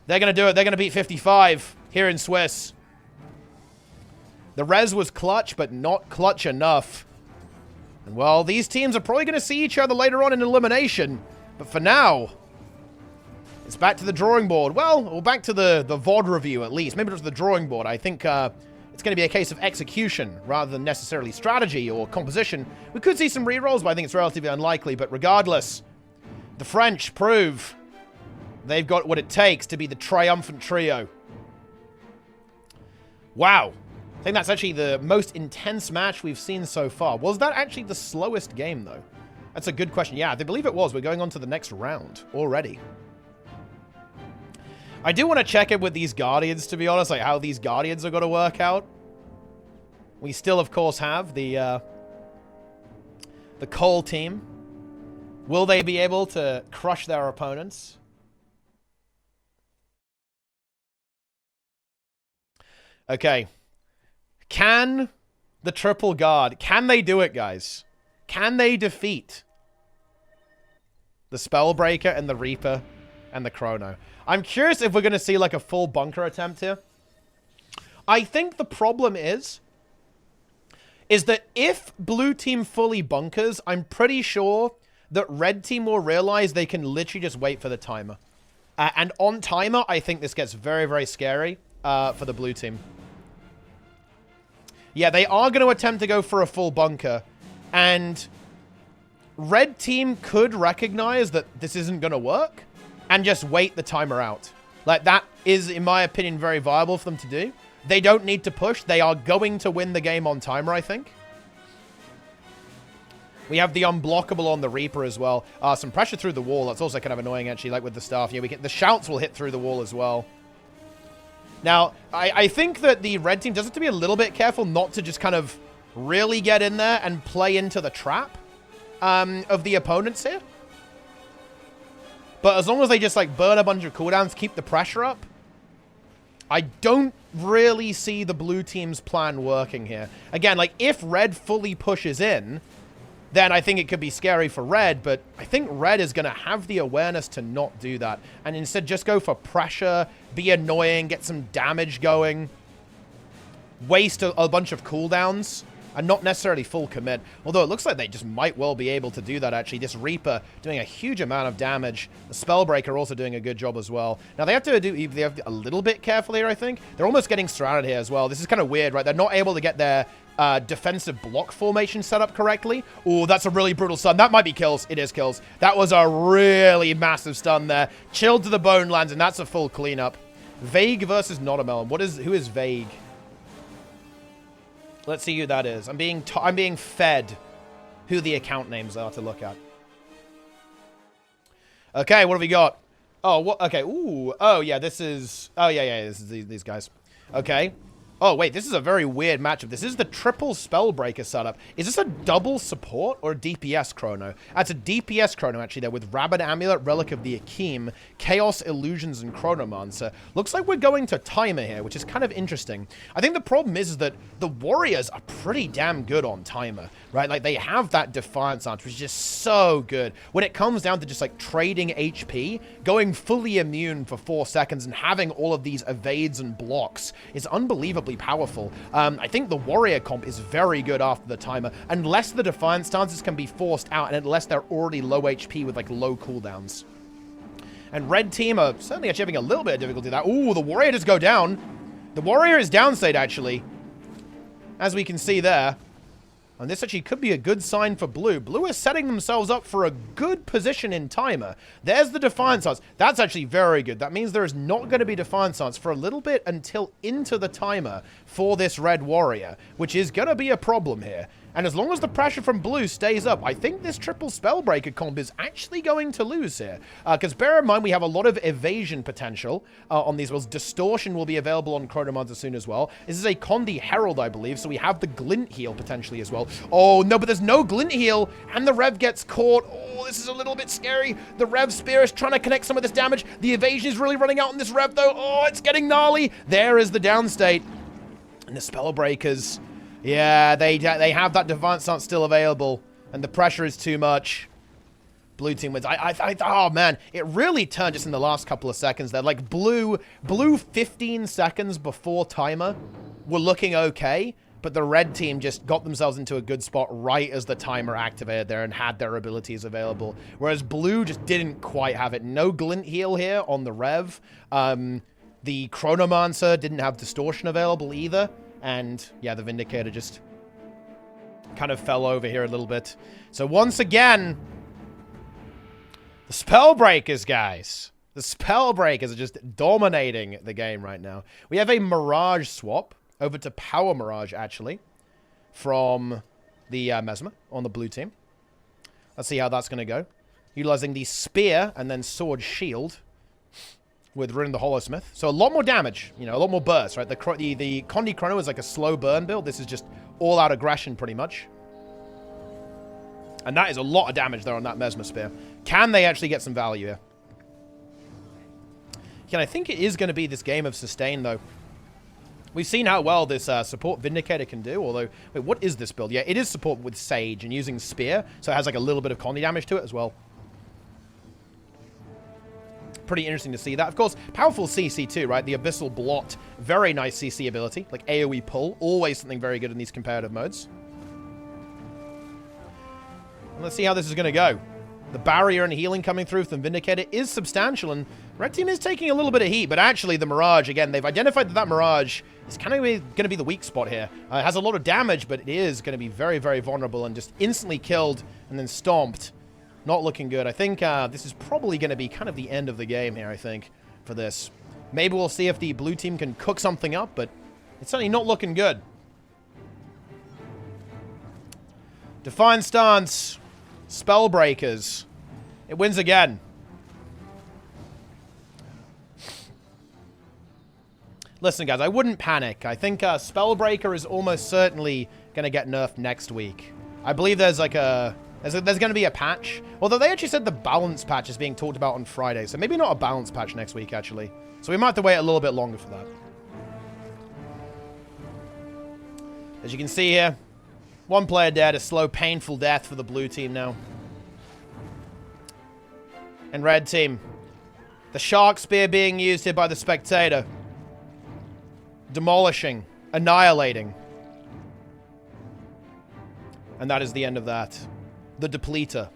they're going to do it. They're going to beat 55 here in Swiss. The res was clutch, but not clutch enough. And, well, these teams are probably going to see each other later on in elimination. But for now, it's back to the drawing board. Well, or back to the VOD review, at least. Maybe just the drawing board. I think it's going to be a case of execution rather than necessarily strategy or composition. We could see some rerolls, but I think it's relatively unlikely. But regardless, the French prove they've got what it takes to be the triumphant trio. Wow. I think that's actually the most intense match we've seen so far. Was that actually the slowest game, though? That's a good question. Yeah, I believe it was. We're going on to the next round already. I do want to check in with these Guardians, to be honest, like how these Guardians are going to work out. We still, of course, have the Cole team. Will they be able to crush their opponents? Okay. Can the Triple Guard, can they do it, guys? Can they defeat the Spellbreaker and the Reaper and the Chrono? I'm curious if we're going to see like a full bunker attempt here. I think the problem is that if blue team fully bunkers, I'm pretty sure that red team will realize they can literally just wait for the timer. And on timer, I think this gets very, very scary for the blue team. Yeah, they are going to attempt to go for a full bunker. And red team could recognize that this isn't going to work and just wait the timer out. Like, that is, in my opinion, very viable for them to do. They don't need to push. They are going to win the game on timer, I think. We have the unblockable on the Reaper as well. Some pressure through the wall. That's also kind of annoying, actually, like with the staff. Yeah, the shouts will hit through the wall as well. Now, I think that the red team does have to be a little bit careful not to just kind of really get in there and play into the trap of the opponents here. But as long as they just, like, burn a bunch of cooldowns, keep the pressure up, I don't really see the blue team's plan working here. Again, like, if red fully pushes in, then I think it could be scary for red, but I think red is going to have the awareness to not do that. And instead just go for pressure, be annoying, get some damage going, waste a bunch of cooldowns, and not necessarily full commit. Although it looks like they just might well be able to do that, actually. This Reaper doing a huge amount of damage. The Spellbreaker also doing a good job as well. Now, they have to do a little bit careful here, I think. They're almost getting surrounded here as well. This is kind of weird, right? They're not able to get their defensive block formation set up correctly. Oh, that's a really brutal stun. That might be kills. It is kills. That was a really massive stun there. Chilled to the bone lands, and that's a full cleanup. Vague versus Notamelon. Who is Vague? Let's see who that is. I'm being fed who the account names are to look at. Okay, what have we got? Oh, what? Okay. Ooh. Oh, yeah. This is. Oh, yeah. This is these guys. Okay. Oh, wait, this is a very weird matchup. This is the triple Spellbreaker setup. Is this a double support or a DPS chrono? That's a DPS chrono, actually, there, with Rabid Amulet, Relic of the Akeem, Chaos, Illusions, and Chronomancer. Looks like we're going to timer here, which is kind of interesting. I think the problem is that the Warriors are pretty damn good on timer, right? Like, they have that Defiance Arch, which is just so good. When it comes down to just, like, trading HP, going fully immune for 4 seconds and having all of these evades and blocks is unbelievably powerful. I think the Warrior comp is very good after the timer, unless the Defiance stances can be forced out and unless they're already low HP with, like, low cooldowns. And red team are certainly actually having a little bit of difficulty with that. Ooh, the Warrior does go down. The Warrior is downstate, actually, as we can see there. And this actually could be a good sign for blue. Blue is setting themselves up for a good position in timer. There's the Defiance Arts. That's actually very good. That means there is not going to be Defiance Arts for a little bit until into the timer for this red Warrior, which is going to be a problem here. And as long as the pressure from blue stays up, I think this triple Spellbreaker comp is actually going to lose here. Because bear in mind, we have a lot of evasion potential on these worlds. Distortion will be available on Chronomancer soon as well. This is a Condi Herald, I believe, so we have the Glint Heal potentially as well. Oh, no, but there's no Glint Heal, and the Rev gets caught. Oh, this is a little bit scary. The Rev Spear is trying to connect some of this damage. The evasion is really running out on this Rev, though. Oh, it's getting gnarly. There is the downstate. And the Spellbreakers... yeah, they have that Defiant Stance still available, and the pressure is too much. Blue team wins. Oh, man, it really turned just in the last couple of seconds there. Like, blue 15 seconds before timer were looking okay, but the red team just got themselves into a good spot right as the timer activated there and had their abilities available, whereas blue just didn't quite have it. No Glint Heal here on the Rev. The Chronomancer didn't have Distortion available either. And, yeah, the Vindicator just kind of fell over here a little bit. So, once again, the Spellbreakers, guys. The Spellbreakers are just dominating the game right now. We have a Mirage swap over to Power Mirage, actually, from the Mesmer on the blue team. Let's see how that's going to go. Utilizing the Spear and then Sword Shield with Ruin the Hollowsmith. So a lot more damage, you know, a lot more burst, right? The Condi Chrono is like a slow burn build. This is just all-out aggression, pretty much. And that is a lot of damage there on that Mesmer Spear. Can they actually get some value here? Yeah, I think it is going to be this game of sustain, though. We've seen how well this support Vindicator can do, although... wait, what is this build? Yeah, it is support with Sage and using Spear, so it has like a little bit of Condi damage to it as well. Pretty interesting to see that. Of course, powerful CC too, right? The Abyssal Blot, very nice CC ability, like AoE pull, always something very good in these competitive modes. And let's see how this is going to go. The barrier and healing coming through from Vindicator is substantial, and red team is taking a little bit of heat, but actually the Mirage, again, they've identified that Mirage is kind of going to be the weak spot here. It has a lot of damage, but it is going to be very, very vulnerable and just instantly killed and then stomped. Not looking good. I think this is probably going to be kind of the end of the game here, I think, for this. Maybe we'll see if the blue team can cook something up, but it's certainly not looking good. Defiant Stance. Spellbreakers. It wins again. Listen, guys, I wouldn't panic. I think Spellbreaker is almost certainly going to get nerfed next week. I believe there's like a... There's going to be a patch. Although they actually said the balance patch is being talked about on Friday. So maybe not a balance patch next week, actually. So we might have to wait a little bit longer for that. As you can see here, one player dead. A slow, painful death for the blue team now. And red team. The Shark Spear being used here by the Spectator. Demolishing. Annihilating. And that is the end of that. The Depleter.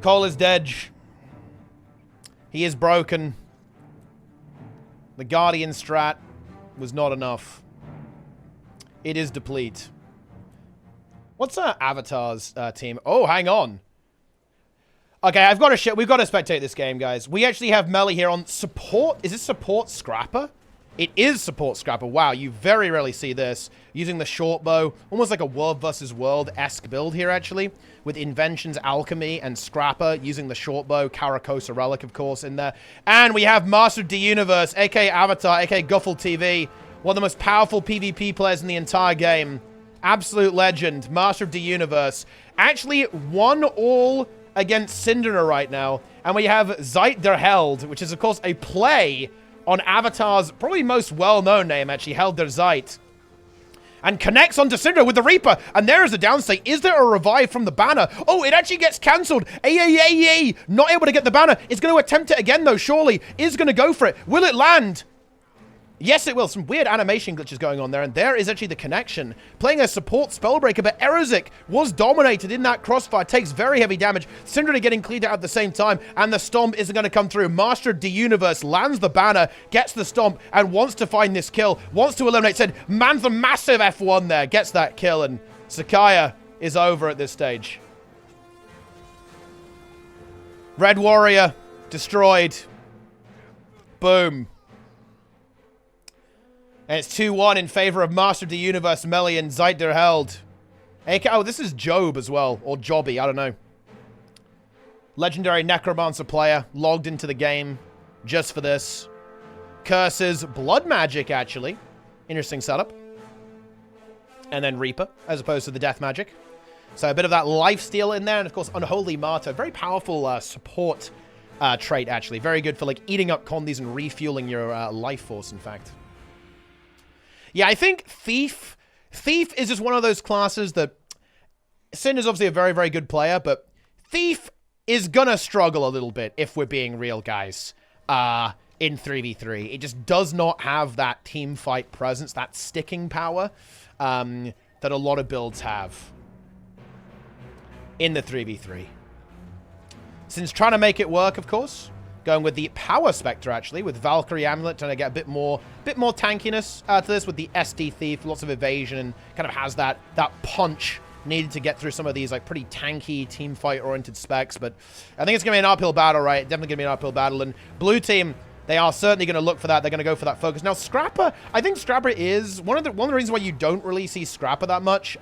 Cole is dead. He is broken. The Guardian strat was not enough. It is Deplete. What's Avatar's team? Oh, hang on. Okay, we've got to spectate this game, guys. We actually have Melly here on support. Is this support Scrapper? It is support Scrapper. Wow, you very rarely see this. Using the short bow. Almost like a World vs. World-esque build here, actually. With Inventions, Alchemy, and Scrapper. Using the short bow. Caracosa Relic, of course, in there. And we have Master of the Universe, a.k.a. Avatar, a.k.a. Guffle TV. One of the most powerful PvP players in the entire game. Absolute legend. Master of the Universe. Actually, 1-all against Syndra right now. And we have Zeit der Held, which is, of course, a play on Avatar's probably most well-known name, actually, Held der Zeit. And connects onto Syndra with the Reaper. And there is the downstate. Is there a revive from the banner? Oh, it actually gets cancelled. Not able to get the banner. Is going to attempt it again, though, surely. Is going to go for it. Will it land? Yes, it will. Some weird animation glitches going on there, and there is actually the connection. Playing a support Spellbreaker, but Erozik was dominated in that crossfire, takes very heavy damage. Syndra getting cleaned out at the same time, and the Stomp isn't going to come through. Master of the Universe lands the banner, gets the Stomp, and wants to find this kill, wants to eliminate Sid. Man's a massive F1 there, gets that kill, and Sakaya is over at this stage. Red Warrior, destroyed. Boom. And it's 2-1 in favor of Master of the Universe, Melian Zeit der Held. Oh, this is Job as well. Or Jobby, I don't know. Legendary Necromancer player. Logged into the game just for this. Curses Blood Magic, actually. Interesting setup. And then Reaper, as opposed to the Death Magic. So a bit of that lifesteal in there. And, of course, Unholy Martyr. Very powerful support trait, actually. Very good for, like, eating up condies and refueling your life force, in fact. Yeah, I think Thief is just one of those classes that Sin is obviously a very, very good player, but Thief is gonna struggle a little bit if we're being real, guys. In 3v3, it just does not have that team fight presence, that sticking power that a lot of builds have in the 3v3. Sin's trying to make it work, of course. Going with the Power Spectre, actually, with Valkyrie Amulet, trying to get a bit more tankiness to this with the SD Thief, lots of evasion, and kind of has that punch needed to get through some of these, like, pretty tanky, team fight-oriented specs. But I think it's going to be an uphill battle, right? Definitely going to be an uphill battle. And Blue Team, they are certainly going to look for that. They're going to go for that focus. Now, Scrapper, I think Scrapper is one of the reasons why you don't really see Scrapper that much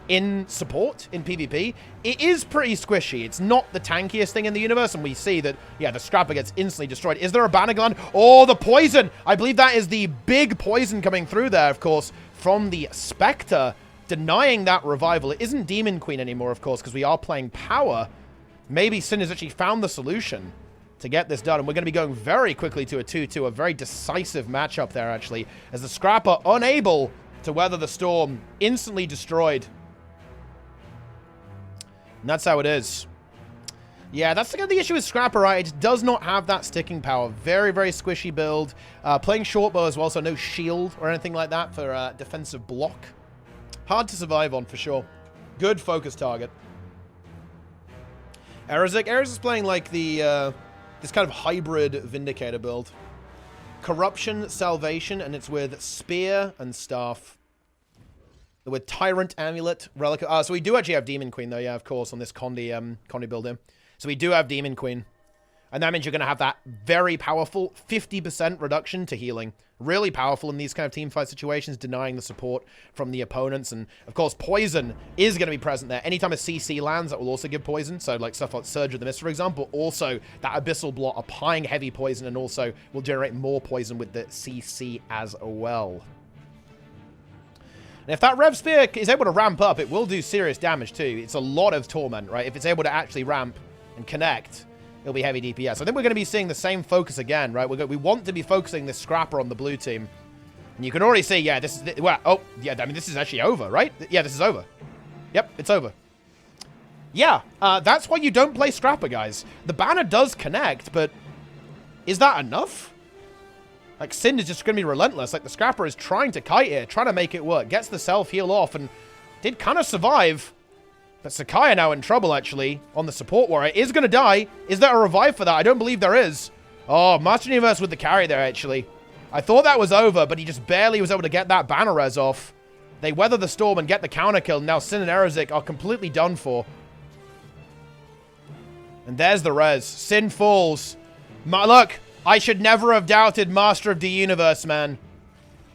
in support, in PvP. It is pretty squishy. It's not the tankiest thing in the universe, and we see that, yeah, the Scrapper gets instantly destroyed. Is there a banner gun? Oh, the poison! I believe that is the big poison coming through there, of course, from the Spectre, denying that revival. It isn't Demon Queen anymore, of course, because we are playing Power. Maybe Sin has actually found the solution to get this done, and we're going to be going very quickly to a 2-2, a very decisive matchup there, actually, as the Scrapper, unable to weather the storm, instantly destroyed. And that's how it is. Yeah, that's the issue with Scrapper, right? It does not have that sticking power. Very, very squishy build. Playing short bow as well, so no shield or anything like that for defensive block. Hard to survive on, for sure. Good focus target. Erzik is playing like the this kind of hybrid Vindicator build. Corruption, Salvation, and it's with Spear and Staff. With Tyrant, Amulet, Relic. So we do actually have Demon Queen, though, yeah, of course, on this Condi build here. So we do have Demon Queen. And that means you're going to have that very powerful 50% reduction to healing. Really powerful in these kind of teamfight situations, denying the support from the opponents. And, of course, Poison is going to be present there. Anytime a CC lands, that will also give Poison. So, like, stuff like Surge of the Mist, for example. Also, that Abyssal Blot applying heavy Poison and also will generate more Poison with the CC as well. And if that Rev Spear is able to ramp up, it will do serious damage too. It's a lot of Torment, right? If it's able to actually ramp and connect, it'll be heavy DPS. I think we're going to be seeing the same focus again, right? We want to be focusing this Scrapper on the Blue Team. And you can already see, yeah, this is... Well, oh, yeah, I mean, this is actually over, right? Yeah, this is over. Yep, it's over. Yeah, that's why you don't play Scrapper, guys. The banner does connect, but is that enough? Like, Sin is just going to be relentless. Like, the Scrapper is trying to kite here, trying to make it work. Gets the self-heal off and did kind of survive. But Sakaya now in trouble, actually, on the support warrior. Is going to die. Is there a revive for that? I don't believe there is. Oh, Master Universe with the carry there, actually. I thought that was over, but he just barely was able to get that banner res off. They weather the storm and get the counter kill. Now Sin and Erzik are completely done for. And there's the res. Sin falls. Look, I should never have doubted Master of the Universe, man.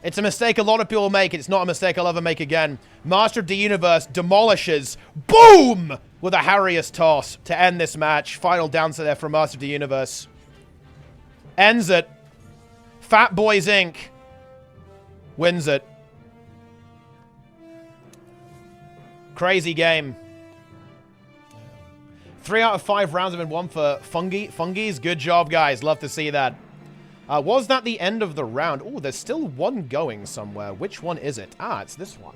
It's a mistake a lot of people make. It's not a mistake I'll ever make again. Master of the Universe demolishes. Boom! With a Harrius toss to end this match. Final dancer there from Master of the Universe. Ends it. Fat Boys Inc. wins it. Crazy game. 3 out of 5 rounds have been won for Fungies. Good job, guys. Love to see that. Was that the end of the round? Oh, there's still one going somewhere. Which one is it? Ah, it's this one.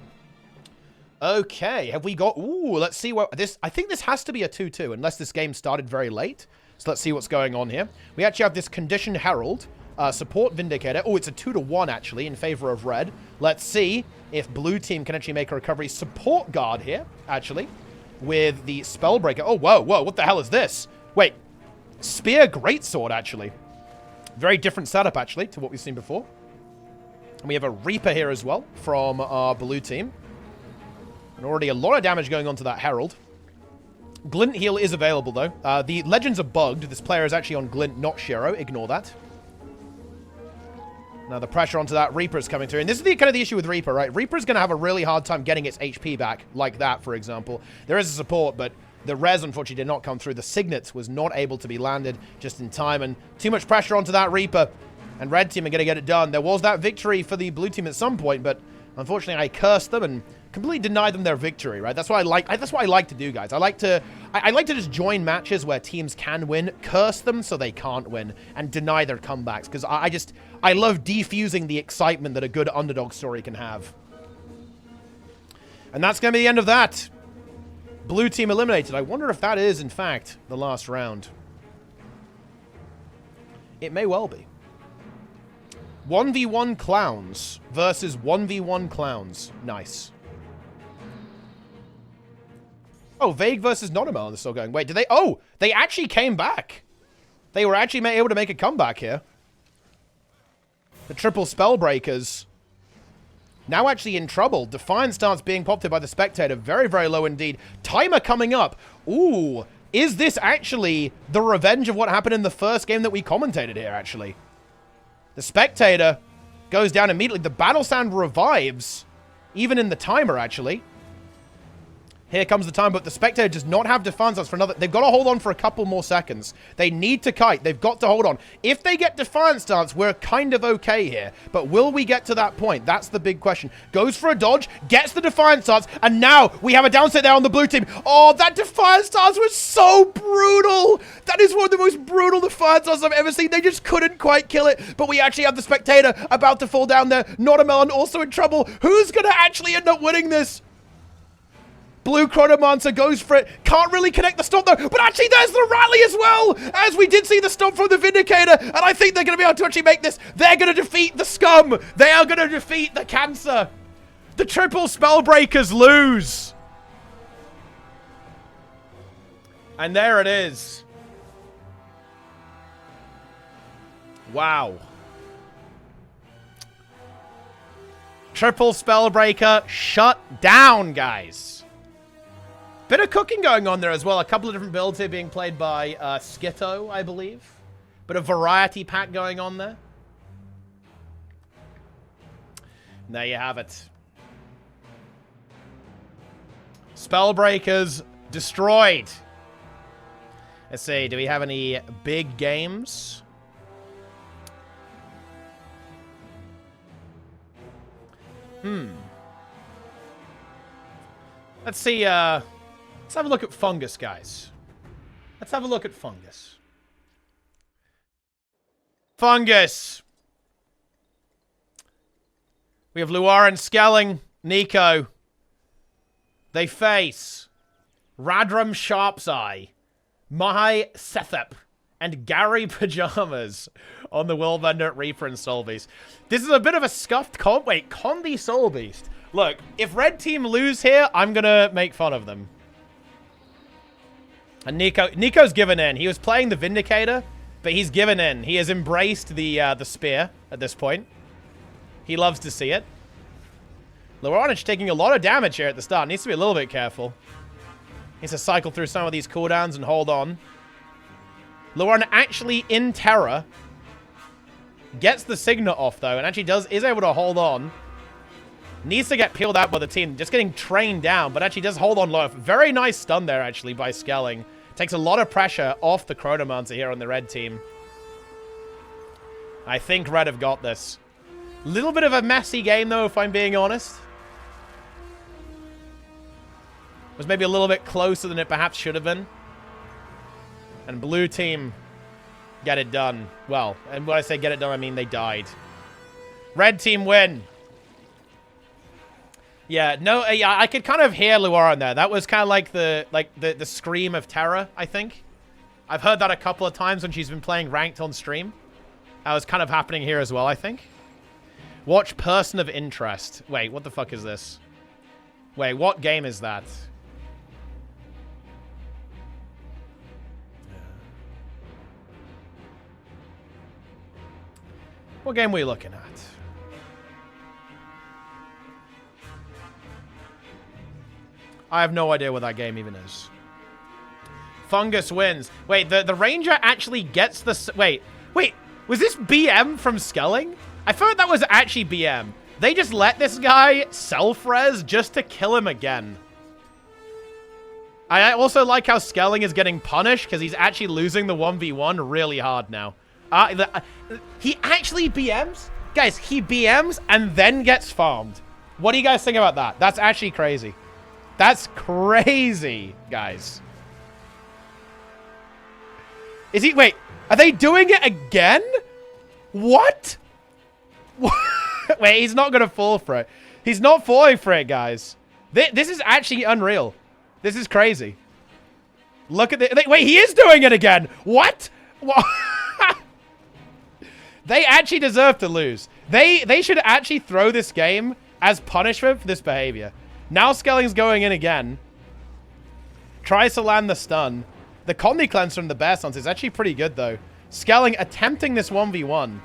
Okay, have we got... Ooh, let's see what... this. I think this has to be a 2-2, unless this game started very late. So let's see what's going on here. We actually have this Conditioned Herald, support Vindicator. Oh, it's a 2-1, actually, in favor of red. Let's see if Blue Team can actually make a recovery. Support Guard here, actually, with the Spellbreaker. Oh, whoa, what the hell is this? Wait, Spear Greatsword, actually. Very different setup, actually, to what we've seen before. And we have a Reaper here as well from our Blue Team. And already a lot of damage going on to that Herald. Glint heal is available, though. The legends are bugged. This player is actually on Glint, not Shiro. Ignore that. Now the pressure onto that Reaper's coming through. And this is the kind of the issue with Reaper, right? Reaper's going to have a really hard time getting its HP back, like that, for example. There is a support, but the res, unfortunately, did not come through. The Signet was not able to be landed just in time. And too much pressure onto that Reaper. And red team are going to get it done. There was that victory for the blue team at some point, but unfortunately, I cursed them and completely denied them their victory, right? That's what I like. That's what I like to do, guys. I like to just join matches where teams can win, curse them so they can't win, and deny their comebacks. Because I love defusing the excitement that a good underdog story can have. And that's going to be the end of that. Blue team eliminated. I wonder if that is, in fact, the last round. It may well be. 1v1 clowns versus 1v1 clowns. Nice. Oh, Vague versus Nonomel is still going. Wait, did they? Oh, they actually came back. They were actually able to make a comeback here. The triple Spellbreakers now actually in trouble. Defiant stance being popped by the Spectator. Very, very low indeed. Timer coming up. Ooh, is this actually the revenge of what happened in the first game that we commentated here, actually? The Spectator goes down immediately. The Battle Sound revives, even in the timer, actually. Here comes the time, but the Spectator does not have Defiance Stance for another. They've got to hold on for a couple more seconds. They need to kite. They've got to hold on. If they get Defiance Stance, we're kind of okay here. But will we get to that point? That's the big question. Goes for a dodge, gets the Defiance Stance, and now we have a downset there on the blue team. Oh, that Defiance Stance was so brutal. That is one of the most brutal Defiance Stance I've ever seen. They just couldn't quite kill it. But we actually have the Spectator about to fall down there. Notamelon also in trouble. Who's going to actually end up winning this? Blue Chronomancer goes for it. Can't really connect the stomp, though. But actually, there's the rally as well. As we did see the stomp from the Vindicator. And I think they're going to be able to actually make this. They're going to defeat the Scum. They are going to defeat the Cancer. The triple Spellbreakers lose. And there it is. Wow. Triple Spellbreaker shut down, guys. Bit of cooking going on there as well. A couple of different builds here being played by Skitto, I believe. Bit of variety pack going on there. And there you have it. Spellbreakers destroyed. Let's see, do we have any big games? Let's see, let's have a look at Fungus, guys. Let's have a look at Fungus. Fungus. We have Luaran, Skelling, Nico. They face Radram Sharpseye, Mahai Sethep, and Gary Pajamas on the Willbender, Reaper, and Soul Beast. This is a bit of a scuffed comp. Wait, Condi Soul Beast. Look, if red team lose here, I'm gonna make fun of them. And Nico's given in. He was playing the Vindicator, but he's given in. He has embraced the spear at this point. He loves to see it. Loranich taking a lot of damage here at the start. Needs to be a little bit careful. Needs to cycle through some of these cooldowns and hold on. Loran actually in terror. Gets the Signet off, though, and actually is able to hold on. Needs to get peeled out by the team. Just getting trained down, but actually does hold on low. Very nice stun there, actually, by Skelling. Takes a lot of pressure off the Chronomancer here on the red team. I think red have got this. Little bit of a messy game, though, if I'm being honest. Was maybe a little bit closer than it perhaps should have been. And blue team get it done. Well, and when I say get it done, I mean they died. Red team win. Yeah, no, yeah, I could kind of hear Luaran there. That was kind of like the scream of terror, I think. I've heard that a couple of times when she's been playing ranked on stream. That was kind of happening here as well, I think. Watch Person of Interest. Wait, what the fuck is this? Wait, what game is that? What game are we looking at? I have no idea what that game even is. Fungus wins. Wait, the Ranger actually gets the... Wait, was this BM from Skelling? I thought that was actually BM. They just let this guy self-res just to kill him again. I also like how Skelling is getting punished because he's actually losing the 1v1 really hard now. He actually BMs? Guys, he BMs and then gets farmed. What do you guys think about that? That's actually crazy. That's crazy, guys. Is he... Wait, are they doing it again? What? Wait, he's not going to fall for it. He's not falling for it, guys. This is actually unreal. This is crazy. Look at this. Wait, he is doing it again. What? What? They actually deserve to lose. They should actually throw this game as punishment for this behavior. Now Skelling's going in again. Tries to land the stun. The Condi cleanse from the bear stance is actually pretty good, though. Skelling attempting this 1v1.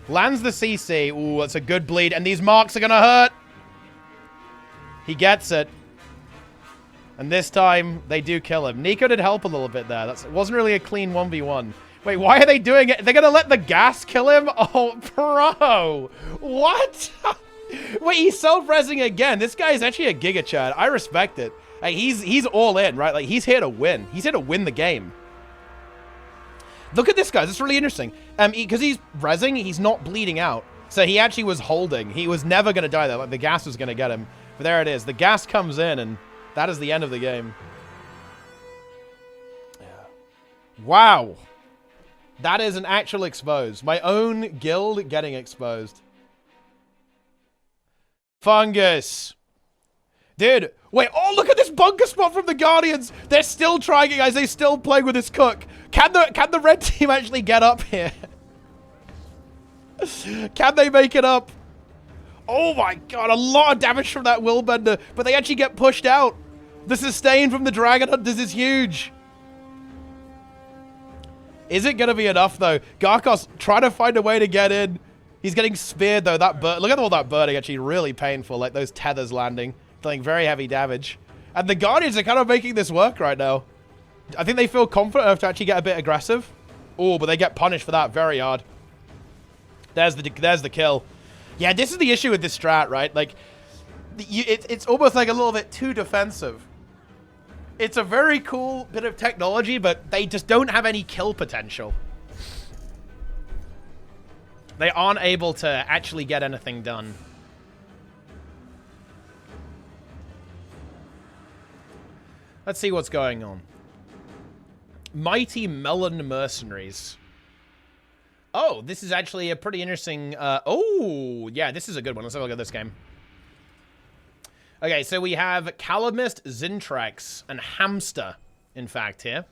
Lands the CC. Ooh, that's a good bleed. And these marks are going to hurt. He gets it. And this time, they do kill him. Nico did help a little bit there. It wasn't really a clean 1v1. Wait, why are they doing it? They're going to let the gas kill him? Oh, bro. What? Wait, he's self-resing again. This guy is actually a Giga Chad. I respect it. Like, he's all in, right? Like, he's here to win. He's here to win the game. Look at this, guys. It's really interesting. Because he's resing, he's not bleeding out. So he actually was holding. He was never going to die there. Like, the gas was going to get him. But there it is. The gas comes in, and that is the end of the game. Yeah. Wow. That is an actual expose. My own guild getting exposed. Fungus. Dude, wait. Oh, look at this bunker spot from the Guardians. They're still trying it, guys. They're still playing with this cook. Can the red team actually get up here? Can they make it up? Oh my god, a lot of damage from that Willbender, but they actually get pushed out. The sustain from the Dragon Hunters is huge. Is it going to be enough, though? Garkos trying to find a way to get in. He's getting speared, though. Look at all that birding, actually really painful. Like those tethers landing, dealing very heavy damage. And the Guardians are kind of making this work right now. I think they feel confident enough to actually get a bit aggressive. Oh, but they get punished for that very hard. There's the kill. Yeah, this is the issue with this strat, right? Like, it's almost like a little bit too defensive. It's a very cool bit of technology, but they just don't have any kill potential. They aren't able to actually get anything done. Let's see what's going on. Mighty Melon Mercenaries. Oh, this is actually a pretty interesting... oh, yeah, this is a good one. Let's have a look at this game. Okay, so we have Calamist, Zintrex, and Hamster, in fact, here.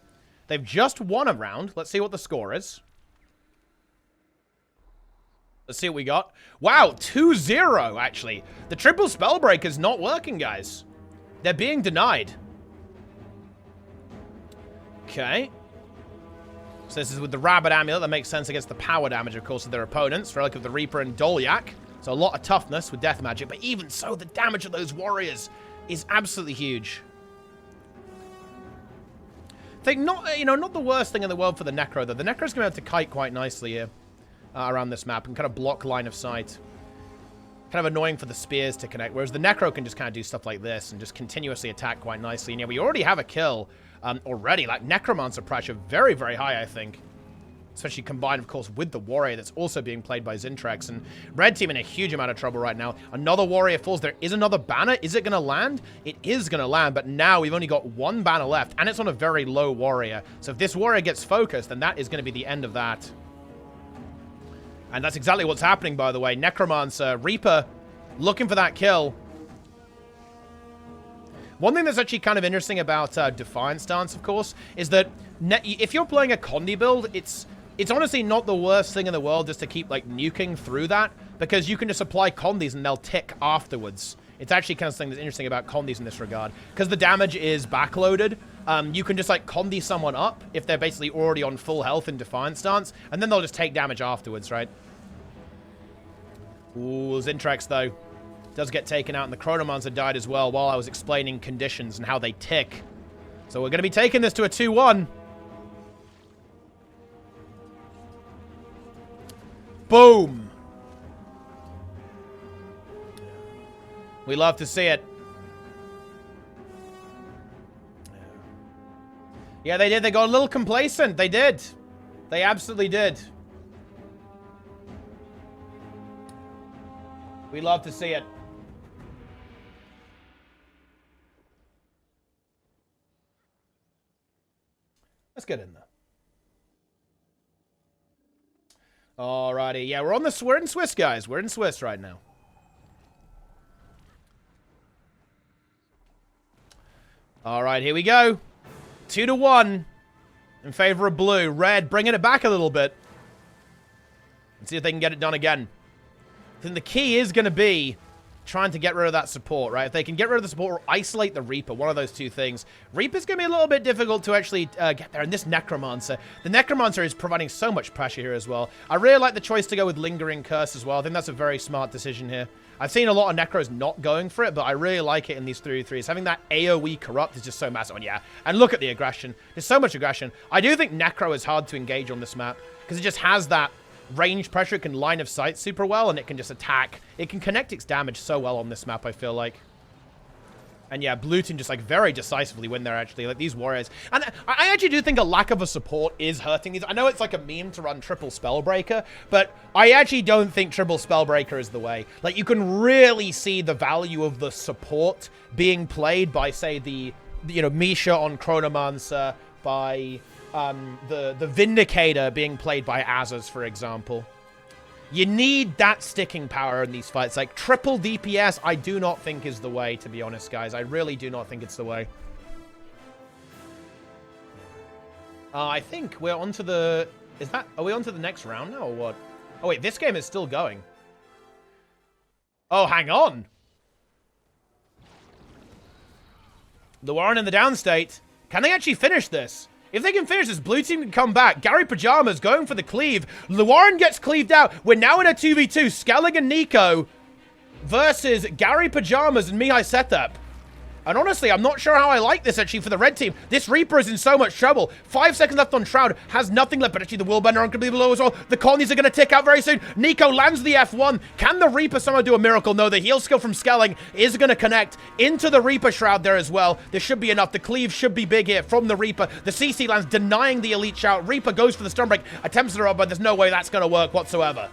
They've just won a round. Let's see what the score is. Let's see what we got. Wow, 2-0, actually. The triple Spellbreak is not working, guys. They're being denied. Okay. So this is with the Rabbit Amulet. That makes sense against the power damage, of course, of their opponents. Relic of the Reaper and Dolyak. So a lot of toughness with death magic. But even so, the damage of those warriors is absolutely huge. I think not the worst thing in the world for the Necro, though. The Necro's going to have to kite quite nicely here around this map and kind of block line of sight. Kind of annoying for the spears to connect, whereas the Necro can just kind of do stuff like this and just continuously attack quite nicely. And yeah, we already have a kill already. Like, Necromancer pressure very, very high, I think. Especially combined, of course, with the Warrior that's also being played by Zintrex. And Red Team in a huge amount of trouble right now. Another Warrior falls. There is another banner. Is it going to land? It is going to land, but now we've only got one banner left, and it's on a very low Warrior. So if this Warrior gets focused, then that is going to be the end of that. And that's exactly what's happening, by the way. Necromancer, Reaper, looking for that kill. One thing that's actually kind of interesting about Defiant Stance, of course, is that if you're playing a Condi build, it's honestly not the worst thing in the world just to keep, like, nuking through that, because you can just apply Condis and they'll tick afterwards. It's actually kind of something that's interesting about Condis in this regard. Because the damage is backloaded, you can just, like, Condi someone up if they're basically already on full health in Defiant Stance, and then they'll just take damage afterwards, right? Ooh, Zintrex, though, does get taken out, and the Chronomancer died as well while I was explaining conditions and how they tick. So we're going to be taking this to a 2-1. Boom. We love to see it. Yeah, they did. They got a little complacent. They did. They absolutely did. We love to see it. Let's get in there. Alrighty. Yeah, we're in Swiss, guys. We're in Swiss right now. Alright, here we go. 2-1 in favor of blue. Red bringing it back a little bit. Let's see if they can get it done again. I think the key is going to be trying to get rid of that support, right? If they can get rid of the support or isolate the Reaper, one of those two things. Reaper's going to be a little bit difficult to actually get there. And this Necromancer, the Necromancer is providing so much pressure here as well. I really like the choice to go with Lingering Curse as well. I think that's a very smart decision here. I've seen a lot of Necros not going for it, but I really like it in these 3v3s. Having that AoE corrupt is just so massive. And yeah, and look at the aggression. There's so much aggression. I do think Necro is hard to engage on this map because it just has that range pressure. It can line of sight super well, and it can just attack. It can connect its damage so well on this map, I feel like. And yeah, blue team just like very decisively win there, actually. Like these warriors. And I actually do think a lack of a support is hurting these. I know it's like a meme to run triple Spellbreaker, but I actually don't think triple Spellbreaker is the way. Like you can really see the value of the support being played by, say, the, you know, Misha on Chronomancer, by the Vindicator being played by Azaz, for example. You need that sticking power in these fights. Like, triple DPS, I do not think is the way, to be honest, guys. I really do not think it's the way. I think we're on to the... Are we on to the next round now, or what? Oh, wait, this game is still going. Oh, hang on. The Warren in the downstate. Can they actually finish this? If they can finish this, blue team can come back. Gary Pajamas going for the cleave. Warren gets cleaved out. We're now in a 2v2. Skellig and Nico versus Gary Pajamas and Mihai Setup. And honestly, I'm not sure how I like this, actually, for the red team. This Reaper is in so much trouble. 5 seconds left on Shroud. Has nothing left, but actually the Willbender on could be below as well. The colonies are going to tick out very soon. Nico lands the F1. Can the Reaper somehow do a miracle? No, the heal skill from Skelling is going to connect into the Reaper Shroud there as well. There should be enough. The cleave should be big here from the Reaper. The CC lands denying the elite shout. Reaper goes for the Stonebreak. Attempts to rob, but there's no way that's going to work whatsoever.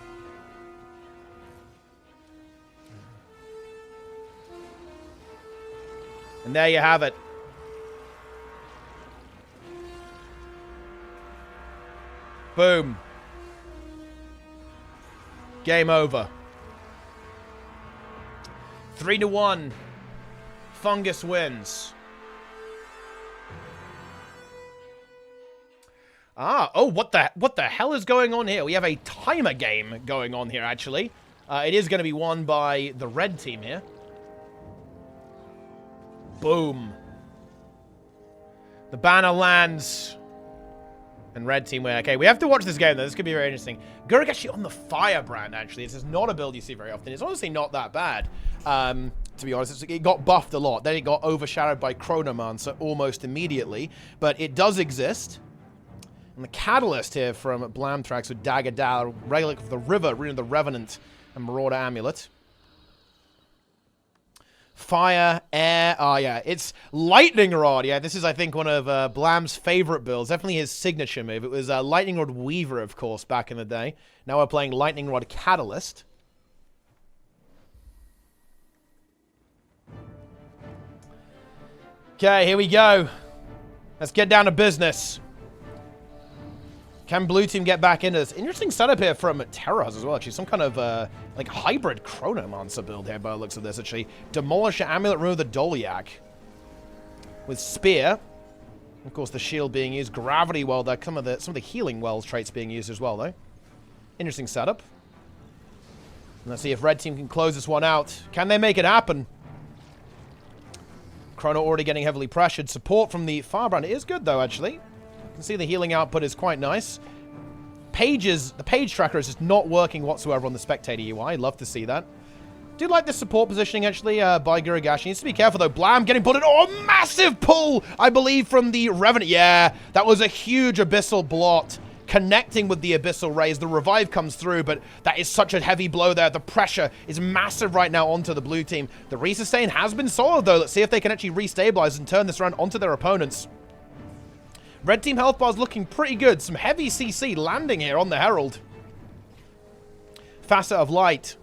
And there you have it. Boom. Game over. 3-1. Fungus wins. Oh, what the hell is going on here? We have a timer game going on here, actually. It is going to be won by the red team here. Boom. The banner lands. And red team win. Okay, we have to watch this game, though. This could be very interesting. Guruk actually on the Firebrand, actually. This is not a build you see very often. It's honestly not that bad. To be honest, it got buffed a lot. Then it got overshadowed by Chronomancer almost immediately. But it does exist. And the Catalyst here from Blamthrax with Dagger Dal, Relic of the River, Rune of the Revenant, and Marauder Amulet. Fire, air, oh yeah, it's Lightning Rod. Yeah, this is, I think, one of Blam's favorite builds. Definitely his signature move. It was Lightning Rod Weaver, of course, back in the day. Now we're playing Lightning Rod Catalyst. Okay, here we go. Let's get down to business. Can blue team get back into this? Interesting setup here from Terraz as well, actually. Some kind of, like, hybrid Chronomancer build here by the looks of this, actually. Demolisher, Amulet, Rune of the Doliac. With Spear. Of course, the shield being used. Gravity Well, there. Some of the Healing Wells traits being used as well, though. Interesting setup. And let's see if red team can close this one out. Can they make it happen? Chrono already getting heavily pressured. Support from the Firebrand is good, though, actually. You can see the healing output is quite nice. The page tracker is just not working whatsoever on the spectator UI. Love to see that. Do like the support positioning, actually, by Guragashi. Needs to be careful, though. Blam getting pulled in. Oh, massive pull, I believe, from the Revenant. Yeah, that was a huge Abyssal Blot connecting with the Abyssal Rays. The revive comes through, but that is such a heavy blow there. The pressure is massive right now onto the blue team. The resustain has been solid, though. Let's see if they can actually restabilize and turn this around onto their opponents. Red team health bar is looking pretty good. Some heavy CC landing here on the Herald. Facet of Light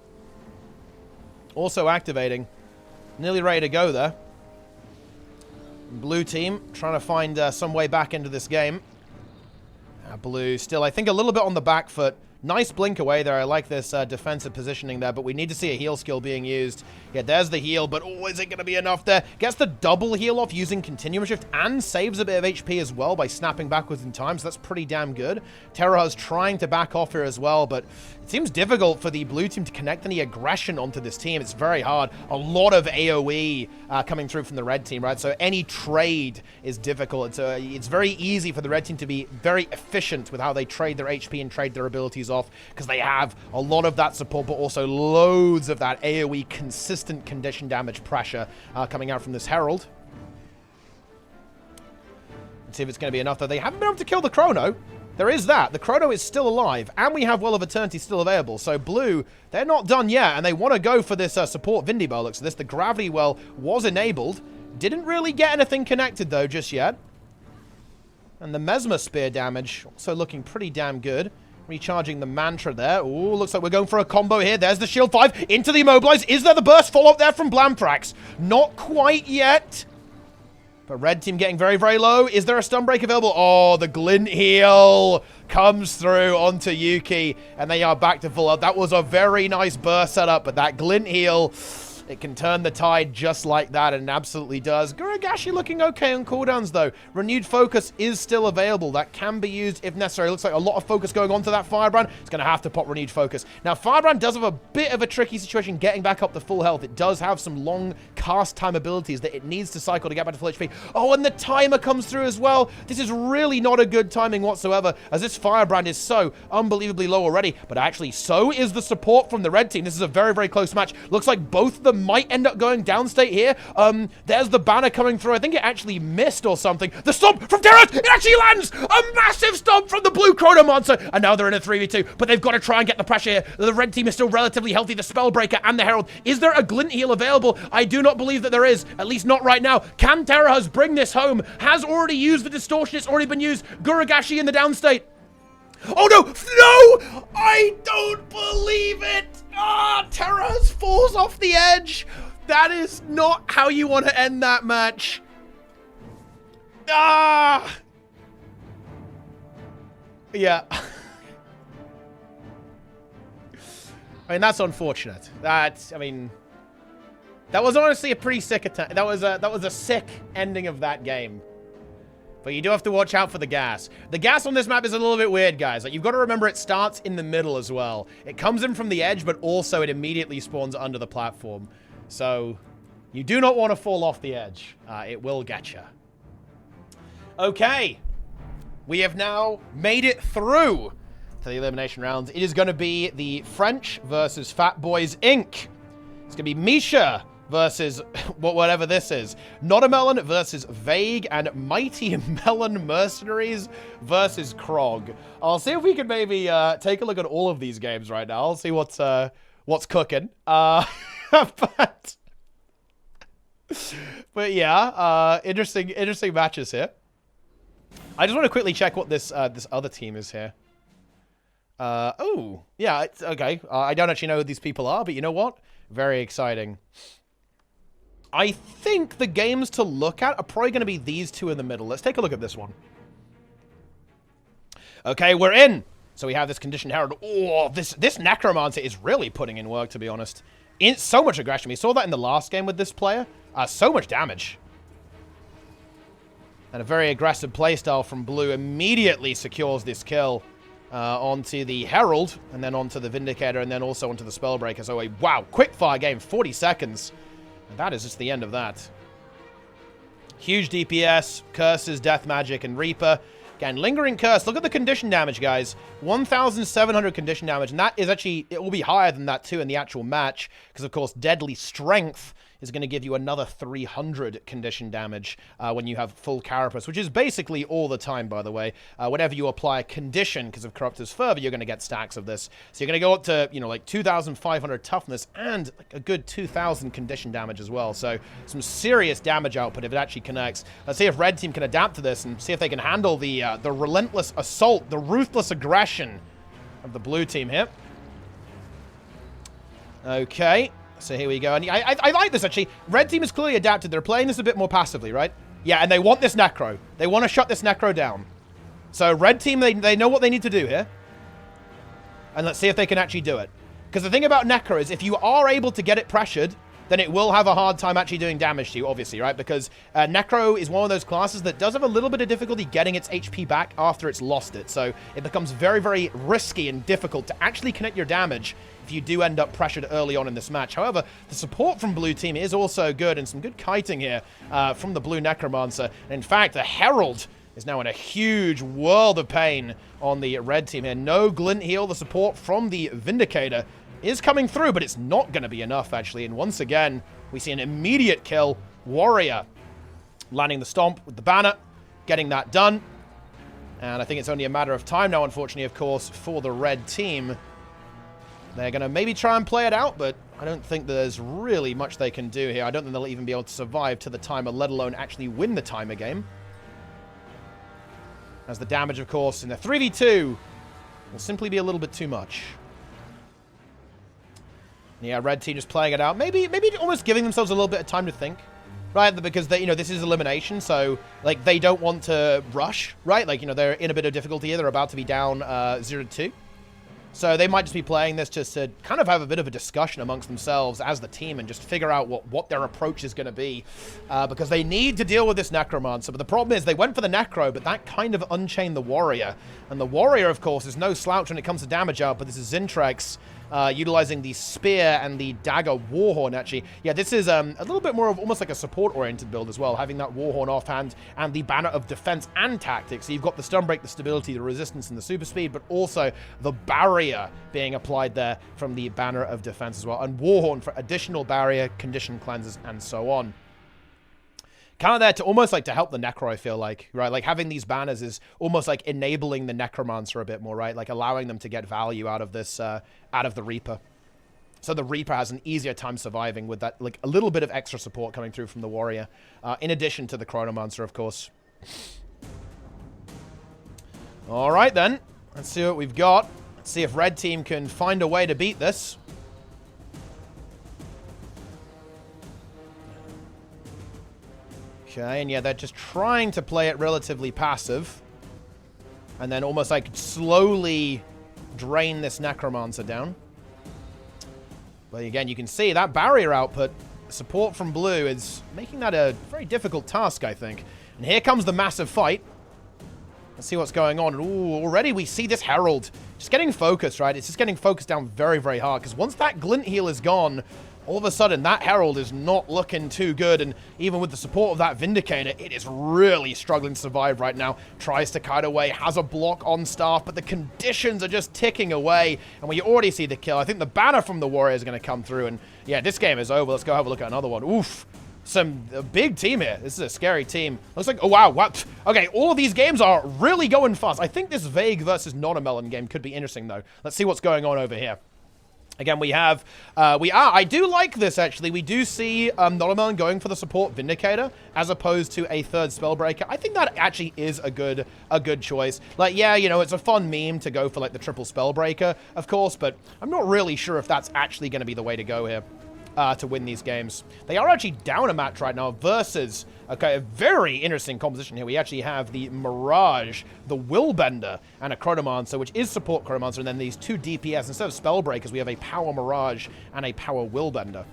also activating. Nearly ready to go there. Blue team trying to find some way back into this game. Blue still, I think, a little bit on the back foot. Nice blink away there. I like this defensive positioning there, but we need to see a heal skill being used. Yeah, there's the heal, but oh, is it going to be enough there? Gets the double heal off using Continuum Shift and saves a bit of HP as well by snapping backwards in time, so that's pretty damn good. Terra's trying to back off here as well, but it seems difficult for the blue team to connect any aggression onto this team. It's very hard. A lot of AoE coming through from the red team, right? So any trade is difficult. It's very easy for the red team to be very efficient with how they trade their HP and trade their abilities off, because they have a lot of that support, but also loads of that AoE consistent condition damage pressure coming out from this Herald. Let's see if it's going to be enough, though. They haven't been able to kill the Chrono. There is that. The Chrono is still alive, and we have Well of Eternity still available. So Blue, they're not done yet, and they want to go for this support Vindy Bow. Looks this. The Gravity Well was enabled. Didn't really get anything connected, though, just yet. And the Mesmer Spear damage also looking pretty damn good. Recharging the Mantra there. Ooh, looks like we're going for a combo here. There's the Shield 5 into the Immobilize. Is there the burst follow-up there from Blamprax? Not quite yet. But red team getting very, very low. Is there a stun break available? Oh, the Glint heal comes through onto Yuki. And they are back to full health. That was a very nice burst setup. But that Glint heal, it can turn the tide just like that, and it absolutely does. Guragashi looking okay on cooldowns, though. Renewed Focus is still available. That can be used if necessary. Looks like a lot of focus going on to that Firebrand. It's going to have to pop Renewed Focus. Now, Firebrand does have a bit of a tricky situation getting back up to full health. It does have some long cast time abilities that it needs to cycle to get back to full HP. Oh, and the timer comes through as well. This is really not a good timing whatsoever, as this Firebrand is so unbelievably low already. But actually, so is the support from the red team. This is a very, very close match. Looks like both of them might end up going downstate here. There's the banner coming through. I think it actually missed or something. The stomp from Terra, it actually lands! A massive stomp from the blue Chrono Monster, and now they're in a 3v2, but they've got to try and get the pressure here. The red team is still relatively healthy, the Spellbreaker and the Herald. Is there a Glint heal available? I do not believe that there is, at least not right now. Can Terra bring this home? Has already used the distortion, it's already been used. Guragashi in the downstate. Oh no! No! I don't believe it! Ah, Terra falls off the edge. That is not how you want to end that match. Ah! Yeah. I mean, that's unfortunate. That was honestly a pretty sick attack. That was a sick ending of that game. But you do have to watch out for the gas. The gas on this map is a little bit weird, guys. Like, you've got to remember it starts in the middle as well. It comes in from the edge, but also it immediately spawns under the platform. So, you do not want to fall off the edge. It will get you. Okay. We have now made it through to the elimination rounds. It is going to be the French versus Fat Boys Inc. It's going to be Misha versus whatever this is. Not a Melon versus Vague, and Mighty Melon Mercenaries versus Krog. I'll see if we can maybe take a look at all of these games right now. I'll see what's cooking. But yeah, interesting matches here. I just want to quickly check what this other team is here. Oh, yeah, it's okay. I don't actually know who these people are, but you know what? Very exciting. I think the games to look at are probably going to be these two in the middle. Let's take a look at this one. Okay, we're in. So we have this Conditioned Herald. Oh, this Necromancer is really putting in work, to be honest. So much aggression. We saw that in the last game with this player. So much damage. And a very aggressive playstyle from Blue immediately secures this kill onto the Herald, and then onto the Vindicator, and then also onto the Spellbreaker. So wow, quick fire game, 40 seconds. And that is just the end of that. Huge DPS, Curses, Death Magic, and Reaper. Again, Lingering Curse. Look at the condition damage, guys. 1,700 condition damage, and that is actually, it will be higher than that too in the actual match, because of course Deadly Strength is going to give you another 300 condition damage when you have full Carapace, which is basically all the time, by the way. Whenever you apply a condition because of Corruptor's Fervor, you're going to get stacks of this. So you're going to go up to, you know, like 2,500 toughness and like a good 2,000 condition damage as well. So some serious damage output if it actually connects. Let's see if Red Team can adapt to this and see if they can handle the relentless assault, the ruthless aggression of the blue team here. Okay, so here we go. And I like this, actually. Red team is clearly adapted. They're playing this a bit more passively, right? Yeah, and they want this Necro. They want to shut this Necro down. So red team, they know what they need to do here. And let's see if they can actually do it. Because the thing about Necro is if you are able to get it pressured, then it will have a hard time actually doing damage to you, obviously, right? Because Necro is one of those classes that does have a little bit of difficulty getting its HP back after it's lost it. So it becomes very, very risky and difficult to actually connect your damage if you do end up pressured early on in this match. However, the support from blue team is also good, and some good kiting here from the blue Necromancer. And in fact, the Herald is now in a huge world of pain on the red team here. No glint heal. The support from the Vindicator is coming through, but it's not going to be enough, actually. And once again, we see an immediate kill. Warrior landing the stomp with the banner, getting that done. And I think it's only a matter of time now, unfortunately, of course, for the red team. They're going to maybe try and play it out, but I don't think there's really much they can do here. I don't think they'll even be able to survive to the timer, let alone actually win the timer game. As the damage, of course, in the 3v2 will simply be a little bit too much. Yeah, red team just playing it out. Maybe almost giving themselves a little bit of time to think, right? Because they, you know, this is elimination, so like they don't want to rush, right? Like, you know, they're in a bit of difficulty here. They're about to be down 0-2. So they might just be playing this just to kind of have a bit of a discussion amongst themselves as the team and just figure out what their approach is going to be. Because they need to deal with this Necromancer. But the problem is they went for the Necro, but that kind of unchained the Warrior. And the Warrior, of course, is no slouch when it comes to damage output. This is Zintrex utilizing the Spear and the Dagger Warhorn, actually. Yeah, this is a little bit more of almost like a support-oriented build as well, having that Warhorn offhand and the Banner of Defense and Tactics. So you've got the Stun Break, the Stability, the Resistance, and the Super Speed, but also the Barrier being applied there from the Banner of Defense as well. And Warhorn for additional barrier, condition cleanses, and so on. Kind of there to almost like to help the Necro, I feel like, right? Like having these banners is almost like enabling the Necromancer a bit more, right? Like allowing them to get value out of this, out of the Reaper. So the Reaper has an easier time surviving with that, like a little bit of extra support coming through from the Warrior, in addition to the Chronomancer, of course. All right, then. Let's see what we've got. Let's see if red team can find a way to beat this. Okay, and yeah, they're just trying to play it relatively passive. And then almost like slowly drain this Necromancer down. But again, you can see that barrier output, support from blue, is making that a very difficult task, I think. And here comes the massive fight. Let's see what's going on. Ooh, already we see this Herald just getting focused, right? It's just getting focused down very, very hard. Because once that glint heal is gone, all of a sudden, that Herald is not looking too good, and even with the support of that Vindicator, it is really struggling to survive right now. Tries to kite away, has a block on staff, but the conditions are just ticking away, and we already see the kill. I think the banner from the Warrior is going to come through, and yeah, this game is over. Let's go have a look at another one. Oof. A big team here. This is a scary team. Looks like, oh wow, what? Okay, all of these games are really going fast. I think this Vague versus Nonamelon game could be interesting, though. Let's see what's going on over here. Again, I do like this, actually. We do see Nonamelon going for the support Vindicator as opposed to a third Spellbreaker. I think that actually is a good choice. Like, yeah, you know, it's a fun meme to go for, like, the triple Spellbreaker, of course, but I'm not really sure if that's actually going to be the way to go here to win these games. They are actually down a match right now versus, okay, a very interesting composition here. We actually have the Mirage, the Willbender, and a Chronomancer, which is support Chronomancer, and then these two DPS. Instead of Spellbreakers, we have a Power Mirage and a Power Willbender.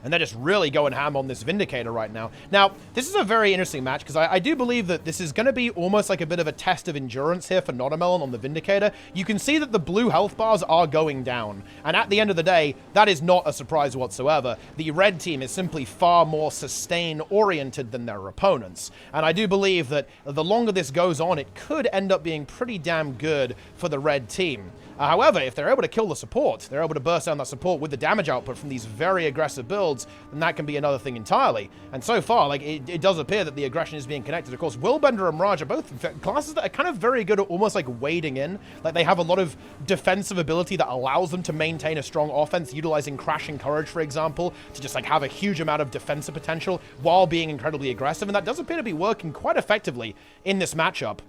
And they're just really going ham on this Vindicator right now. Now, this is a very interesting match, because I do believe that this is going to be almost like a bit of a test of endurance here for Nonamelon on the Vindicator. You can see that the blue health bars are going down. And at the end of the day, that is not a surprise whatsoever. The red team is simply far more sustain-oriented than their opponents. And I do believe that the longer this goes on, it could end up being pretty damn good for the red team. However, if they're able to kill the support, they're able to burst down that support with the damage output from these very aggressive builds, builds, then that can be another thing entirely. And so far, like, it does appear that the aggression is being connected. Of course, Willbender and Mirage are both classes that are kind of very good at almost like wading in. Like, they have a lot of defensive ability that allows them to maintain a strong offense, utilizing Crashing Courage, for example, to just like have a huge amount of defensive potential while being incredibly aggressive. And that does appear to be working quite effectively in this matchup.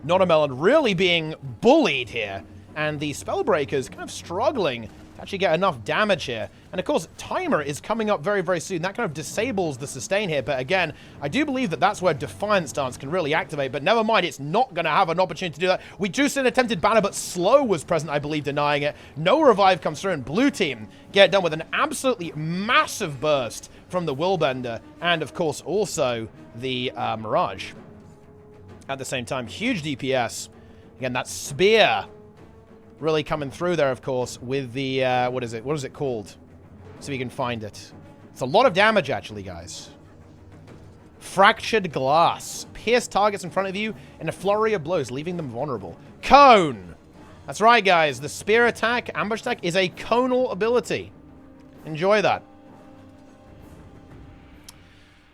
Notamelon really being bullied here, and the Spellbreakers kind of struggling to actually get enough damage here. And of course, Timer is coming up very, very soon. That kind of disables the sustain here, but again, I do believe that that's where Defiant Stance can really activate, but never mind, it's not going to have an opportunity to do that. We do see an attempted banner, but Slow was present, I believe, denying it. No revive comes through, and Blue Team get done with an absolutely massive burst from the Willbender, and of course, also the Mirage. At the same time, huge DPS. Again, that spear really coming through there, of course, with the, what is it called? So we can find it. It's a lot of damage, actually, guys. Fractured Glass. Pierce targets in front of you in a flurry of blows, leaving them vulnerable. Cone! That's right, guys. The spear attack, ambush attack, is a conal ability. Enjoy that.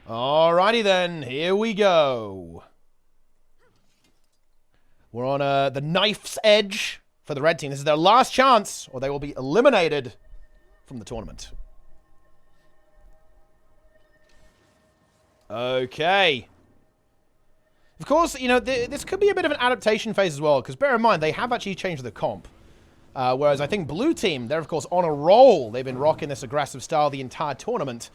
Alrighty then, here we go. We're on the knife's edge for the red team. This is their last chance, or they will be eliminated from the tournament. Okay. Of course, you know, this could be a bit of an adaptation phase as well, because bear in mind, they have actually changed the comp. Whereas I think Blue Team, they're of course on a roll. They've been rocking this aggressive style the entire tournament.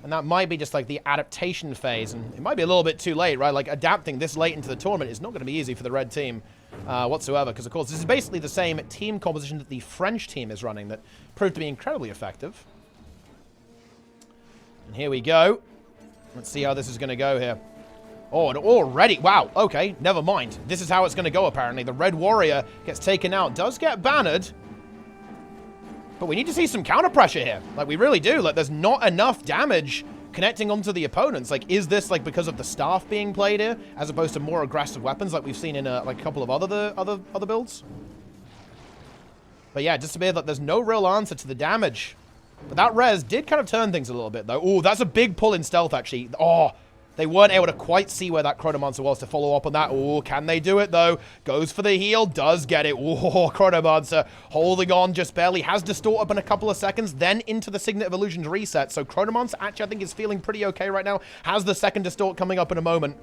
And that might be just like the adaptation phase. And it might be a little bit too late, right? Like adapting this late into the tournament is not going to be easy for the red team whatsoever. Because of course, this is basically the same team composition that the French team is running that proved to be incredibly effective. And here we go. Let's see how this is going to go here. Oh, and already, wow, okay, never mind. This is how it's going to go, apparently. The Red Warrior gets taken out, does get bannered. But we need to see some counter pressure here. Like, we really do. Like, there's not enough damage connecting onto the opponents. Like, is this, like, because of the staff being played here, as opposed to more aggressive weapons like we've seen in, like, a couple of other builds? But yeah, just to be that there's no real answer to the damage. But that res did kind of turn things a little bit, though. Oh, that's a big pull in stealth, actually. Oh, they weren't able to quite see where that Chronomancer was to follow up on that. Oh, can they do it, though? Goes for the heal, does get it. Oh, Chronomancer holding on just barely. Has Distort up in a couple of seconds, then into the Signet of Illusions reset. So Chronomancer actually, I think, is feeling pretty okay right now. Has the second Distort coming up in a moment.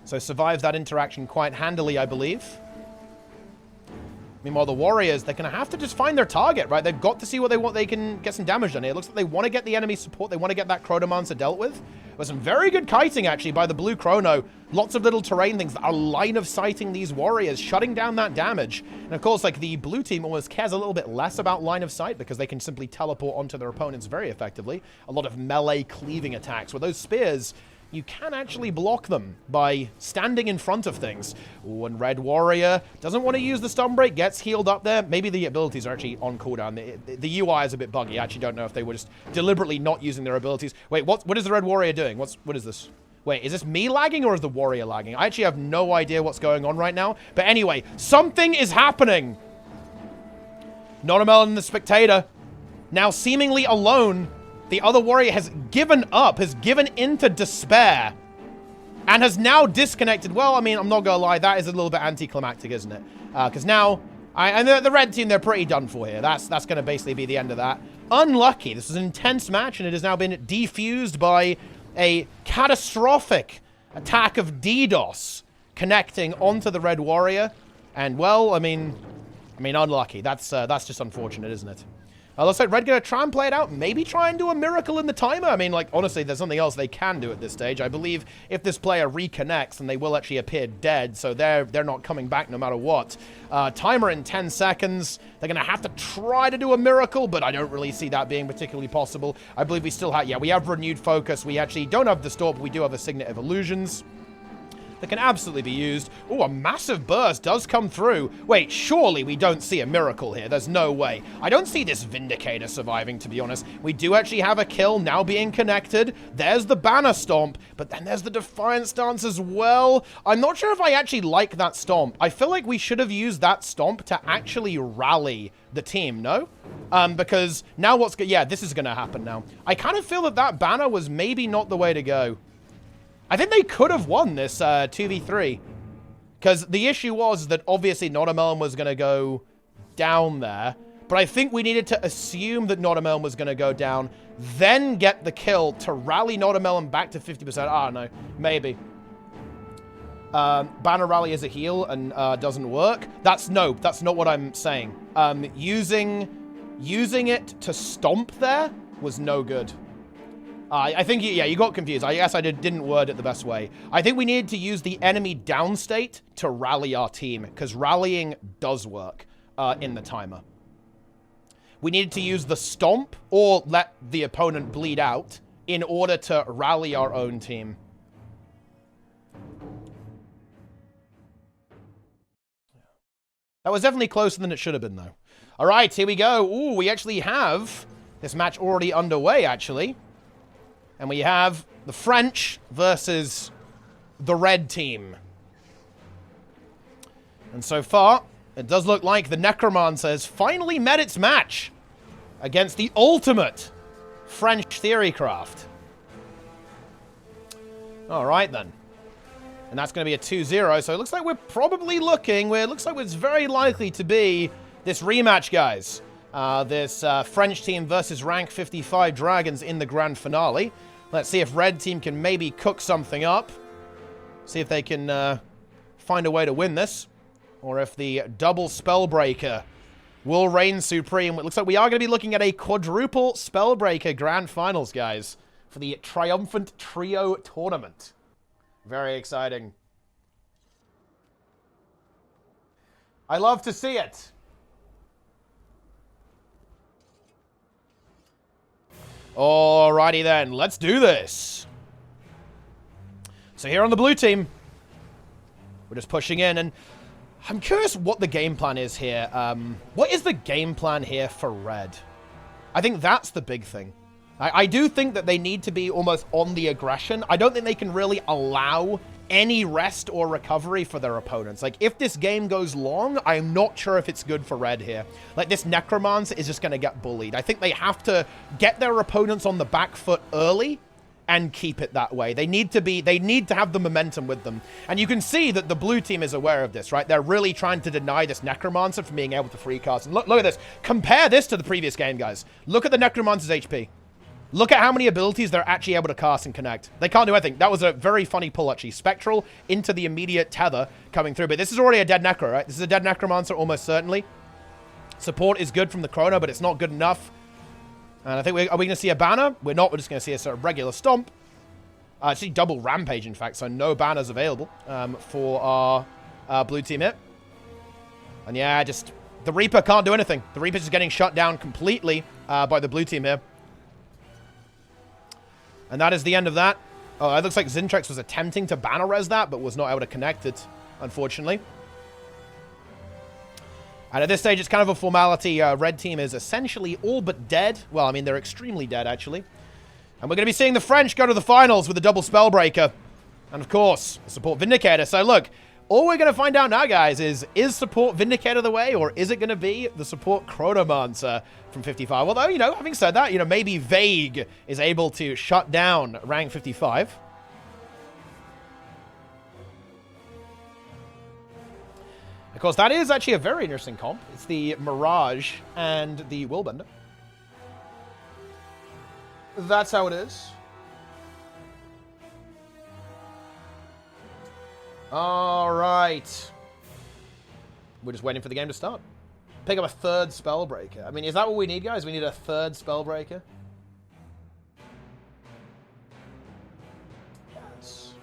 So survives that interaction quite handily, I believe. Meanwhile, the Warriors, they're going to have to just find their target, right? They've got to see what they want. They can get some damage done here. It looks like they want to get the enemy support. They want to get that Chronomancer dealt with. There's some very good kiting, actually, by the blue Chrono. Lots of little terrain things that are line of sighting these Warriors, shutting down that damage. And of course, like, the blue team almost cares a little bit less about line of sight because they can simply teleport onto their opponents very effectively. A lot of melee cleaving attacks with those spears. You can actually block them by standing in front of things. Ooh, and Red Warrior doesn't want to use the stun break, gets healed up there. Maybe the abilities are actually on cooldown. The UI is a bit buggy. I actually don't know if they were just deliberately not using their abilities. Wait, what is the Red Warrior doing? What is this? Wait, is this me lagging or is the Warrior lagging? I actually have no idea what's going on right now. But anyway, something is happening. Notamelon and the Spectator, now seemingly alone. The other warrior has given up, has given into despair, and has now disconnected. Well, I mean, I'm not gonna lie, that is a little bit anticlimactic, isn't it? Because now, and the red team, they're pretty done for here. That's gonna basically be the end of that. Unlucky. This was an intense match, and it has now been defused by a catastrophic attack of DDoS connecting onto the red warrior. And well, I mean, unlucky. That's just unfortunate, isn't it? Looks like Red gonna try and play it out. Maybe try and do a miracle in the timer. I mean, like, honestly, there's something else they can do at this stage. I believe if this player reconnects, then they will actually appear dead. So they're not coming back no matter what. Timer in 10 seconds. They're gonna have to try to do a miracle, but I don't really see that being particularly possible. I believe we still have, yeah, we have renewed focus. We actually don't have the Distort, but we do have a Signet of Illusions. that can absolutely be used. Oh, a massive burst does come through. Wait, surely we don't see a miracle here. There's no way. I don't see this Vindicator surviving, to be honest. We do actually have a kill now being connected. There's the banner stomp, but then there's the Defiance stance as well. I'm not sure if I actually like that stomp. I feel like we should have used that stomp to actually rally the team, no? Because now yeah, this is going to happen now. I kind of feel that that banner was maybe not the way to go. I think they could have won this 2v3. Because the issue was that obviously Notamelon was going to go down there. But I think we needed to assume that Notamelon was going to go down, then get the kill to rally Notamelon back to 50%. I don't know. Maybe. Banner rally as a heal and doesn't work. That's not what I'm saying. Using it to stomp there was no good. I think, yeah, you got confused. I guess I didn't word it the best way. I think we needed to use the enemy down state to rally our team, because rallying does work in the timer. We needed to use the stomp or let the opponent bleed out in order to rally our own team. That was definitely closer than it should have been, though. All right, here we go. Ooh, we actually have this match already underway, actually. And we have the French versus the red team. And so far, it does look like the Necromancer has finally met its match against the ultimate French theorycraft. All right, then. And that's going to be a 2-0, so it looks like we're probably looking, it looks like it's very likely to be this rematch, guys. This French team versus rank 55 Dragons in the grand finale. Let's see if red team can maybe cook something up. See if they can find a way to win this. Or if the double Spellbreaker will reign supreme. It looks like we are going to be looking at a quadruple Spellbreaker grand finals, guys, for the triumphant trio tournament. Very exciting. I love to see it. Alrighty then, let's do this. So here on the blue team, we're just pushing in, and I'm curious what the game plan is here. What is the game plan here for red? I think that's the big thing. I do think that they need to be almost on the aggression. I don't think they can really allow any rest or recovery for their opponents. Like, if this game goes long, I'm not sure if it's good for red here. Like, this Necromancer is just going to get bullied. I think they have to get their opponents on the back foot early and keep it that way. They need to have the momentum with them. And you can see that the blue team is aware of this, right? They're really trying to deny this Necromancer from being able to free cast. And look at this. Compare this to the previous game, guys. Look at the Necromancer's HP. Look at how many abilities they're actually able to cast and connect. They can't do anything. That was a very funny pull, actually. Spectral into the immediate tether coming through. But this is already a dead Necro, right? This is a dead Necromancer, almost certainly. Support is good from the Chrono, but it's not good enough. And I think are we going to see a banner? We're not. We're just going to see a sort of regular stomp. Actually, double Rampage, in fact. So no banners available for our blue team here. And yeah, just the Reaper can't do anything. The Reaper's just getting shut down completely by the blue team here. And that is the end of that. Oh, it looks like Zintrex was attempting to banner res that, but was not able to connect it, unfortunately. And at this stage, it's kind of a formality. Red team is essentially all but dead. Well, I mean, they're extremely dead, actually. And we're going to be seeing the French go to the finals with a double Spellbreaker. And, of course, the support Vindicator. So, look, all we're going to find out now, guys, is support Vindicator the way, or is it going to be the support Chronomancer from 55? Although, you know, having said that, you know, maybe Vague is able to shut down rank 55. Of course, that is actually a very interesting comp. It's the Mirage and the Willbender. That's how it is. All right. We're just waiting for the game to start. Pick up a third Spellbreaker. I mean, is that what we need, guys? We need a third Spellbreaker? Yes.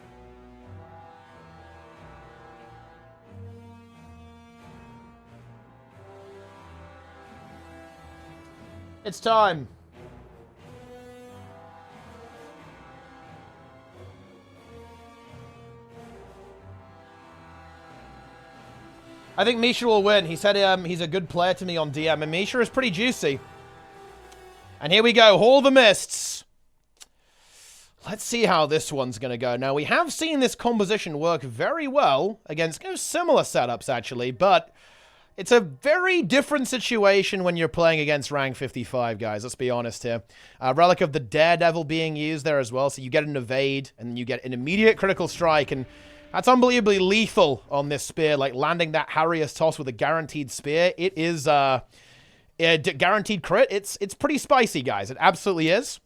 It's time. I think Misha will win. He said he's a good player to me on DM, and Misha is pretty juicy. And here we go, Hall of the Mists. Let's see how this one's going to go. Now, we have seen this composition work very well against similar setups, actually, but it's a very different situation when you're playing against rank 55, guys. Let's be honest here. Relic of the Daredevil being used there as well, so you get an evade, and you get an immediate critical strike, and that's unbelievably lethal on this spear, like landing that Harriers toss with a guaranteed spear. It is a guaranteed crit. It's pretty spicy, guys. It absolutely is.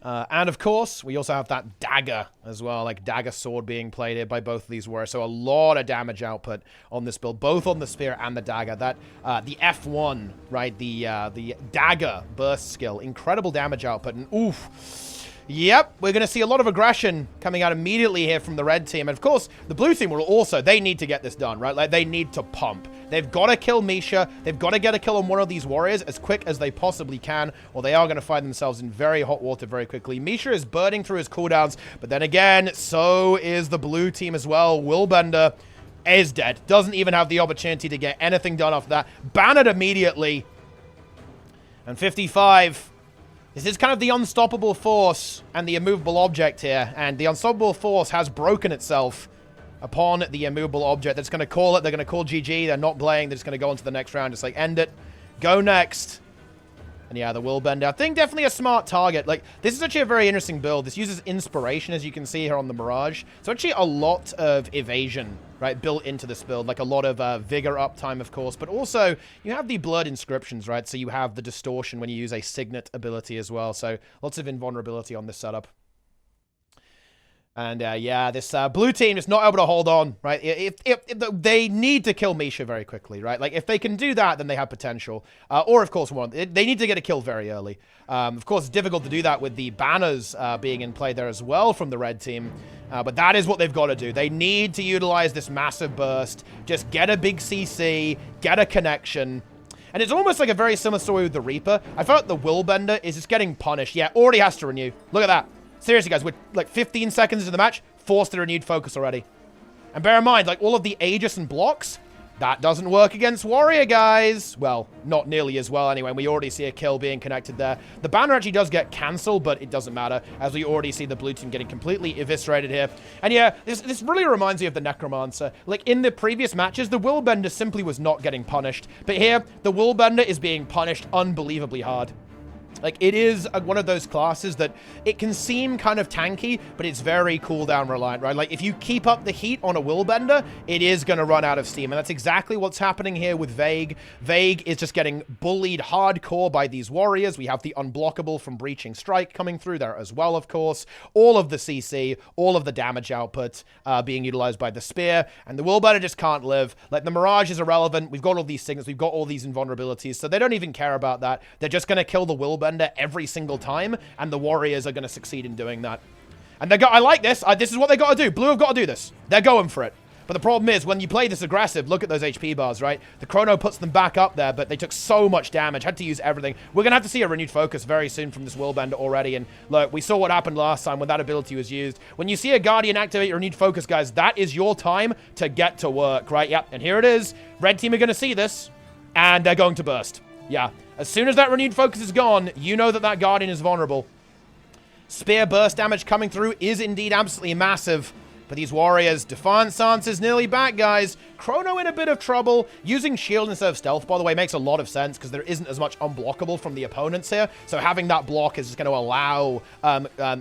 And of course, we also have that dagger as well, like dagger sword being played here by both of these warriors. So a lot of damage output on this build, both on the spear and the dagger. That the F1, right? The dagger burst skill, incredible damage output, and oof. Yep, we're going to see a lot of aggression coming out immediately here from the red team. And of course, the blue team will also, they need to get this done, right? Like, they need to pump. They've got to kill Misha. They've got to get a kill on one of these warriors as quick as they possibly can, or they are going to find themselves in very hot water very quickly. Misha is burning through his cooldowns, but then again, so is the blue team as well. Willbender is dead. Doesn't even have the opportunity to get anything done after that. Ban it immediately. And 55... This is kind of the unstoppable force and the immovable object here. And the unstoppable force has broken itself upon the immovable object. That's going to call it. They're going to call GG. They're not playing. They're just going to go on to the next round. Just like, end it. Go next. And yeah, the Willbender. I think definitely a smart target. Like, this is actually a very interesting build. This uses inspiration, as you can see here on the Mirage. So actually a lot of evasion, right, built into this build. Like a lot of vigor uptime, of course. But also, you have the blood inscriptions, right? So you have the distortion when you use a signet ability as well. So lots of invulnerability on this setup. And yeah, this blue team is not able to hold on, right? If they need to kill Misha very quickly, right? Like, if they can do that, then they have potential. Or, of course, they need to get a kill very early. Of course, it's difficult to do that with the banners being in play there as well from the red team. But that is what they've got to do. They need to utilize this massive burst. Just get a big CC, get a connection. And it's almost like a very similar story with the Reaper. I felt the Willbender is just getting punished. Yeah, already has to renew. Look at that. Seriously, guys, we're like 15 seconds into the match, forced to renewed focus already. And bear in mind, like, all of the Aegis and blocks, that doesn't work against Warrior, guys. Well, not nearly as well anyway. We already see a kill being connected there. The banner actually does get cancelled, but it doesn't matter, as we already see the blue team getting completely eviscerated here. And yeah, this really reminds me of the Necromancer. Like, in the previous matches, the Willbender simply was not getting punished. But here, the Willbender is being punished unbelievably hard. Like, it is one of those classes that it can seem kind of tanky, but it's very cooldown reliant, right? Like, if you keep up the heat on a Willbender, it is going to run out of steam. And that's exactly what's happening here with Vague. Vague is just getting bullied hardcore by these warriors. We have the unblockable from Breaching Strike coming through there as well, of course. All of the CC, all of the damage output being utilized by the Spear. And the Willbender just can't live. Like, the Mirage is irrelevant. We've got all these signals. We've got all these invulnerabilities. So they don't even care about that. They're just going to kill the Willbender every single time, and the warriors are going to succeed in doing that. And I like this. This is what they got to do. Blue have got to do this. They're going for it. But the problem is, when you play this aggressive, look at those HP bars, right? The Chrono puts them back up there, but they took so much damage, had to use everything. We're going to have to see a renewed focus very soon from this Willbender already. And look, we saw what happened last time when that ability was used. When you see a Guardian activate your renewed focus, guys, that is your time to get to work, right? Yep, and here it is. Red team are going to see this, and they're going to burst. Yeah. As soon as that renewed focus is gone, you know that that Guardian is vulnerable. Spear burst damage coming through is indeed absolutely massive. But these warriors, Defiant Stance is nearly back, guys. Chrono in a bit of trouble. Using shield instead of stealth, by the way, makes a lot of sense because there isn't as much unblockable from the opponents here. So having that block is just going to allow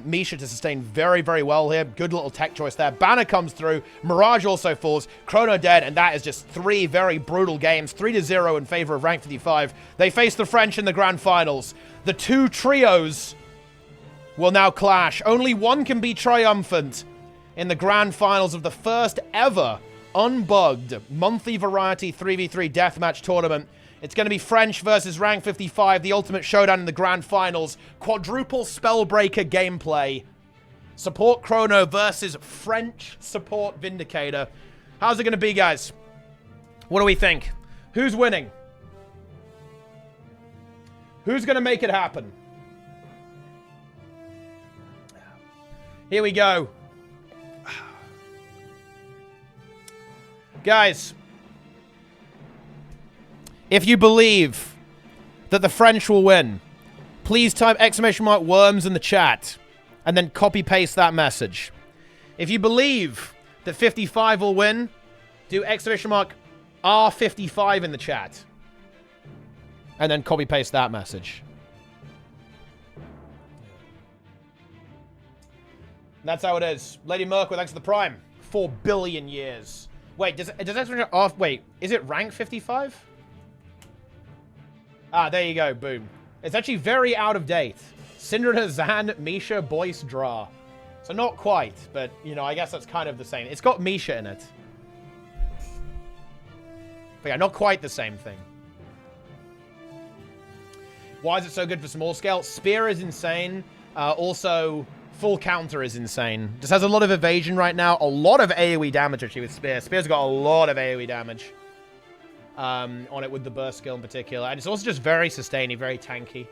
Misha to sustain very, very well here. Good little tech choice there. Banner comes through. Mirage also falls. Chrono dead, and that is just 3 very brutal games. 3-0 in favor of rank 55. They face the French in the grand finals. The two trios will now clash. Only one can be triumphant in the grand finals of the first ever unbugged monthly variety 3v3 deathmatch tournament. It's going to be French versus rank 55, the ultimate showdown in the grand finals. Quadruple Spellbreaker gameplay. Support Chrono versus French support Vindicator. How's it going to be, guys? What do we think? Who's winning? Who's going to make it happen? Here we go. Guys, If you believe that the French will win, please type !worms in the chat and then copy-paste that message. If you believe that 55 will win, do !R55 in the chat and then copy-paste that message. That's how it is. Lady Merkwood, thanks for the prime. 4 billion years. Wait, does Extra off? Wait, is it rank 55? Ah, there you go. Boom. It's actually very out of date. Syndra, Zan, Misha, Boyce, Dra. So not quite, but, you know, I guess that's kind of the same. It's got Misha in it. But yeah, not quite the same thing. Why is it so good for small scale? Spear is insane. Also, full counter is insane. Just has a lot of evasion right now. A lot of AoE damage, actually, with Spear. Spear's got a lot of AoE damage on it with the burst skill in particular. And it's also just very sustaining, very tanky.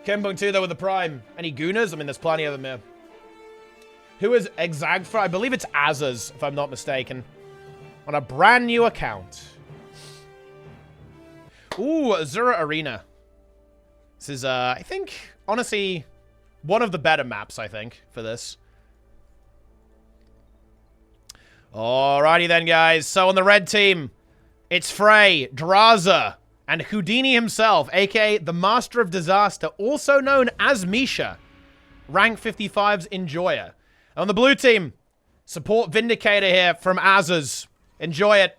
Kembung 2, though, with the prime. Any Gooners? I mean, there's plenty of them here. Who is Exagfra? I believe it's Azaz, if I'm not mistaken. On a brand new account. Ooh, Azura Arena. This is, I think, honestly, one of the better maps, I think, for this. Alrighty then, guys. So on the red team, it's Frey, Draza, and Houdini himself, aka the Master of Disaster, also known as Misha. Rank 55's Enjoyer. On the blue team, support Vindicator here from Azaz. Enjoy it.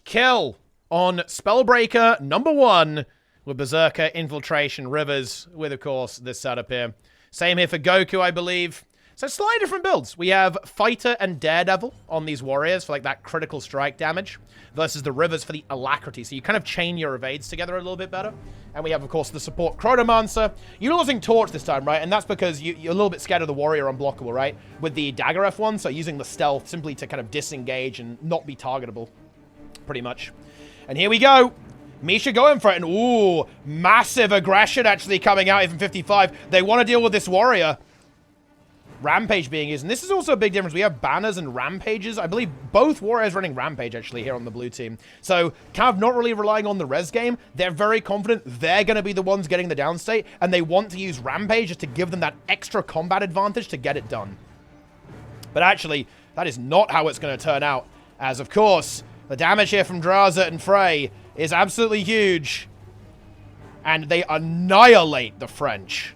Kill on Spellbreaker #1 with Berserker, Infiltration, Rivers, with, of course, this setup here. Same here for Goku, I believe. So slightly different builds. We have Fighter and Daredevil on these warriors for like that critical strike damage versus the Rivers for the alacrity. So you kind of chain your evades together a little bit better. And we have, of course, the support Chronomancer. You're losing Torch this time, right? And that's because you're a little bit scared of the warrior unblockable, right? With the Dagger F1, so using the stealth simply to kind of disengage and not be targetable, pretty much. And here we go. Misha going for it. And ooh, massive aggression actually coming out even 55. They want to deal with this warrior. Rampage being used. And this is also a big difference. We have banners and rampages. I believe both warriors running rampage actually here on the blue team. So kind of not really relying on the res game. They're very confident they're going to be the ones getting the downstate. And they want to use rampage just to give them that extra combat advantage to get it done. But actually, that is not how it's going to turn out. As of course, the damage here from Draza and Frey is absolutely huge. And they annihilate the French.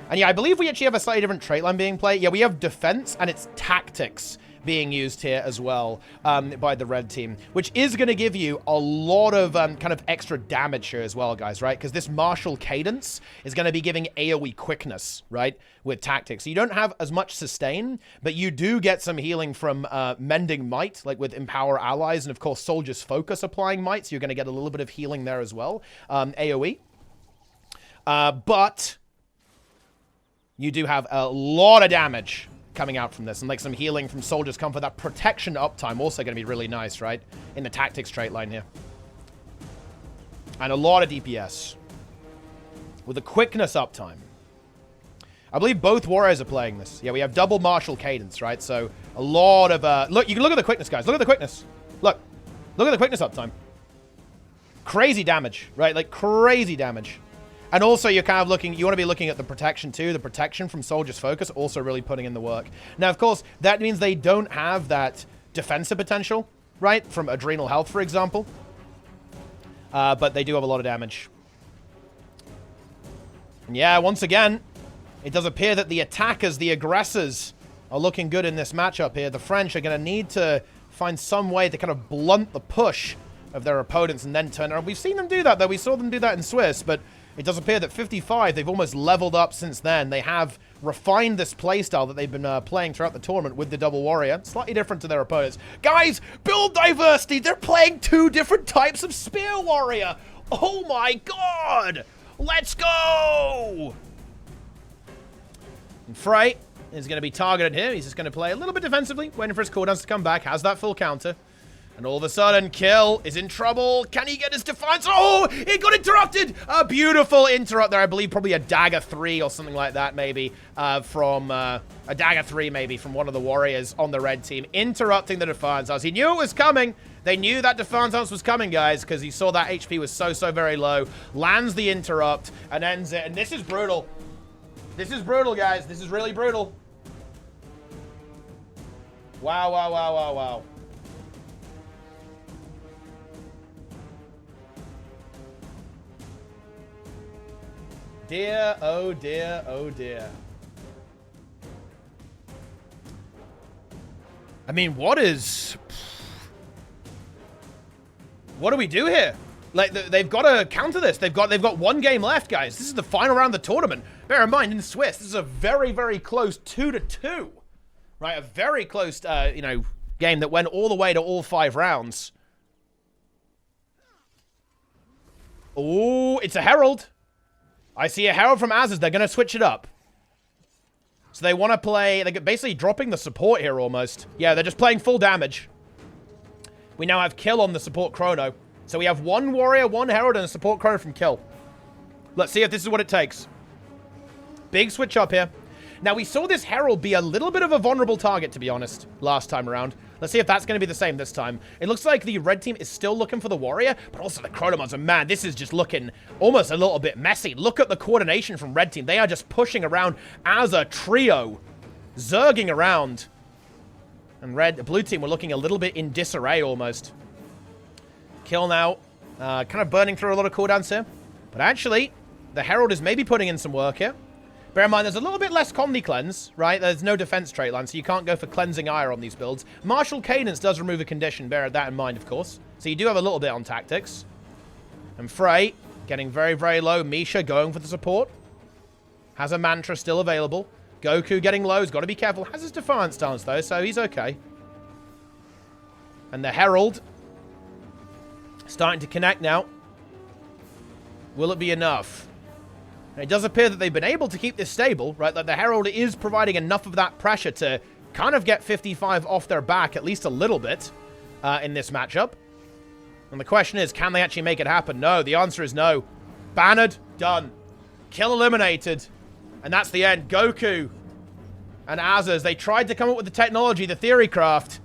And yeah, I believe we actually have a slightly different trait line being played. Yeah, we have defense and it's tactics being used here as well by the red team, which is going to give you a lot of kind of extra damage here as well, guys, right? Because this martial cadence is going to be giving AoE quickness, right, with tactics. So you don't have as much sustain, but you do get some healing from mending might, like with empower allies, and of course soldiers focus applying might, so you're going to get a little bit of healing there as well, AoE. But you do have a lot of damage coming out from this, and like some healing from soldiers come for that protection uptime, also going to be really nice, right? In the tactics trait line here. And a lot of DPS. With a quickness uptime. I believe both warriors are playing this. Yeah, we have double martial cadence, right? So a lot of, look, you can look at the quickness, guys. Look at the quickness. Look at the quickness uptime. Crazy damage, right? Like crazy damage. And also, you're kind of looking, you want to be looking at the protection too. The protection from Soldier's Focus also really putting in the work. Now, of course, that means they don't have that defensive potential, right? From Adrenal Health, for example. But they do have a lot of damage. And yeah, once again, it does appear that the attackers, the aggressors, are looking good in this matchup here. The French are going to need to find some way to kind of blunt the push of their opponents and then turn around. We've seen them do that, though. We saw them do that in Swiss, but it does appear that 55, they've almost leveled up since then. They have refined this playstyle that they've been playing throughout the tournament with the double warrior. Slightly different to their opponents. Guys, build diversity! They're playing 2 different types of spear warrior! Oh my god! Let's go! And Frey is going to be targeted here. He's just going to play a little bit defensively, waiting for his cooldowns to come back. Has that full counter. And all of a sudden, Kill is in trouble. Can he get his Defiance? Oh, it got interrupted. A beautiful interrupt there. I believe probably a Dagger 3 or something like that, maybe, from a Dagger 3, maybe, from one of the Warriors on the red team, interrupting the Defiance Dance. He knew it was coming. They knew that Defiance Dance was coming, guys, because he saw that HP was so very low. Lands the interrupt and ends it. And this is brutal. This is brutal, guys. This is really brutal. Wow, wow, wow, wow, wow. Dear, oh dear, oh dear. I mean, what do we do here? Like, they've got to counter this. They've got one game left, guys. This is the final round of the tournament. Bear in mind, in Swiss, this is a very close 2-2. Right, a very close, you know, game that went all the way to all 5 rounds. Oh, it's a Herald. I see a Herald from Azaz. They're going to switch it up. So they want to play... They're basically dropping the support here almost. Yeah, they're just playing full damage. We now have Kill on the support chrono. So we have one Warrior, one Herald, and a support chrono from Kill. Let's see if this is what it takes. Big switch up here. Now, we saw this Herald be a little bit of a vulnerable target, to be honest, last time around. Let's see if that's going to be the same this time. It looks like the red team is still looking for the Warrior, but also the Chronomons. And man, this is just looking almost a little bit messy. Look at the coordination from red team. They are just pushing around as a trio, zerging around. And blue team were looking a little bit in disarray almost. Kill now, kind of burning through a lot of cooldowns here. But actually, the Herald is maybe putting in some work here. Bear in mind, there's a little bit less Comedy Cleanse, right? There's no defense trait line, so you can't go for Cleansing Ire on these builds. Martial Cadence does remove a condition. Bear that in mind, of course. So you do have a little bit on tactics. And Frey getting very low. Misha going for the support. Has a Mantra still available. Goku getting low. He's got to be careful. Has his Defiance stance, though, so he's okay. And the Herald starting to connect now. Will it be enough? And it does appear that they've been able to keep this stable, right? That the Herald is providing enough of that pressure to kind of get 55 off their back, at least a little bit, in this matchup. And the question is, can they actually make it happen? No, the answer is no. Bannered, done. Kill eliminated. And that's the end. Goku and Azaz, they tried to come up with the technology, the theory craft,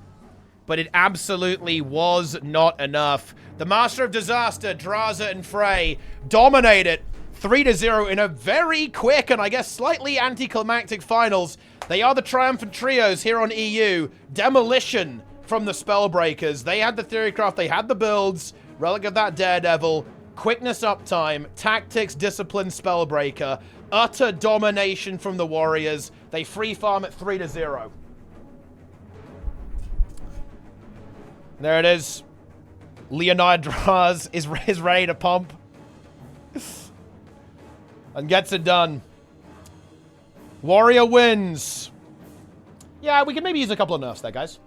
but it absolutely was not enough. The Master of Disaster, Draza and Frey, dominate it 3-0 in a very quick and I guess slightly anticlimactic finals. They are the triumphant trios here on EU. Demolition from the Spellbreakers. They had the Theorycraft, they had the builds. Relic of that Daredevil. Quickness uptime. Tactics, discipline, Spellbreaker. Utter domination from the Warriors. They free farm at 3-0. There it is. Leonid Draz is ready to pump. And gets it done. Warrior wins. Yeah, we could maybe use a couple of nerfs there, guys.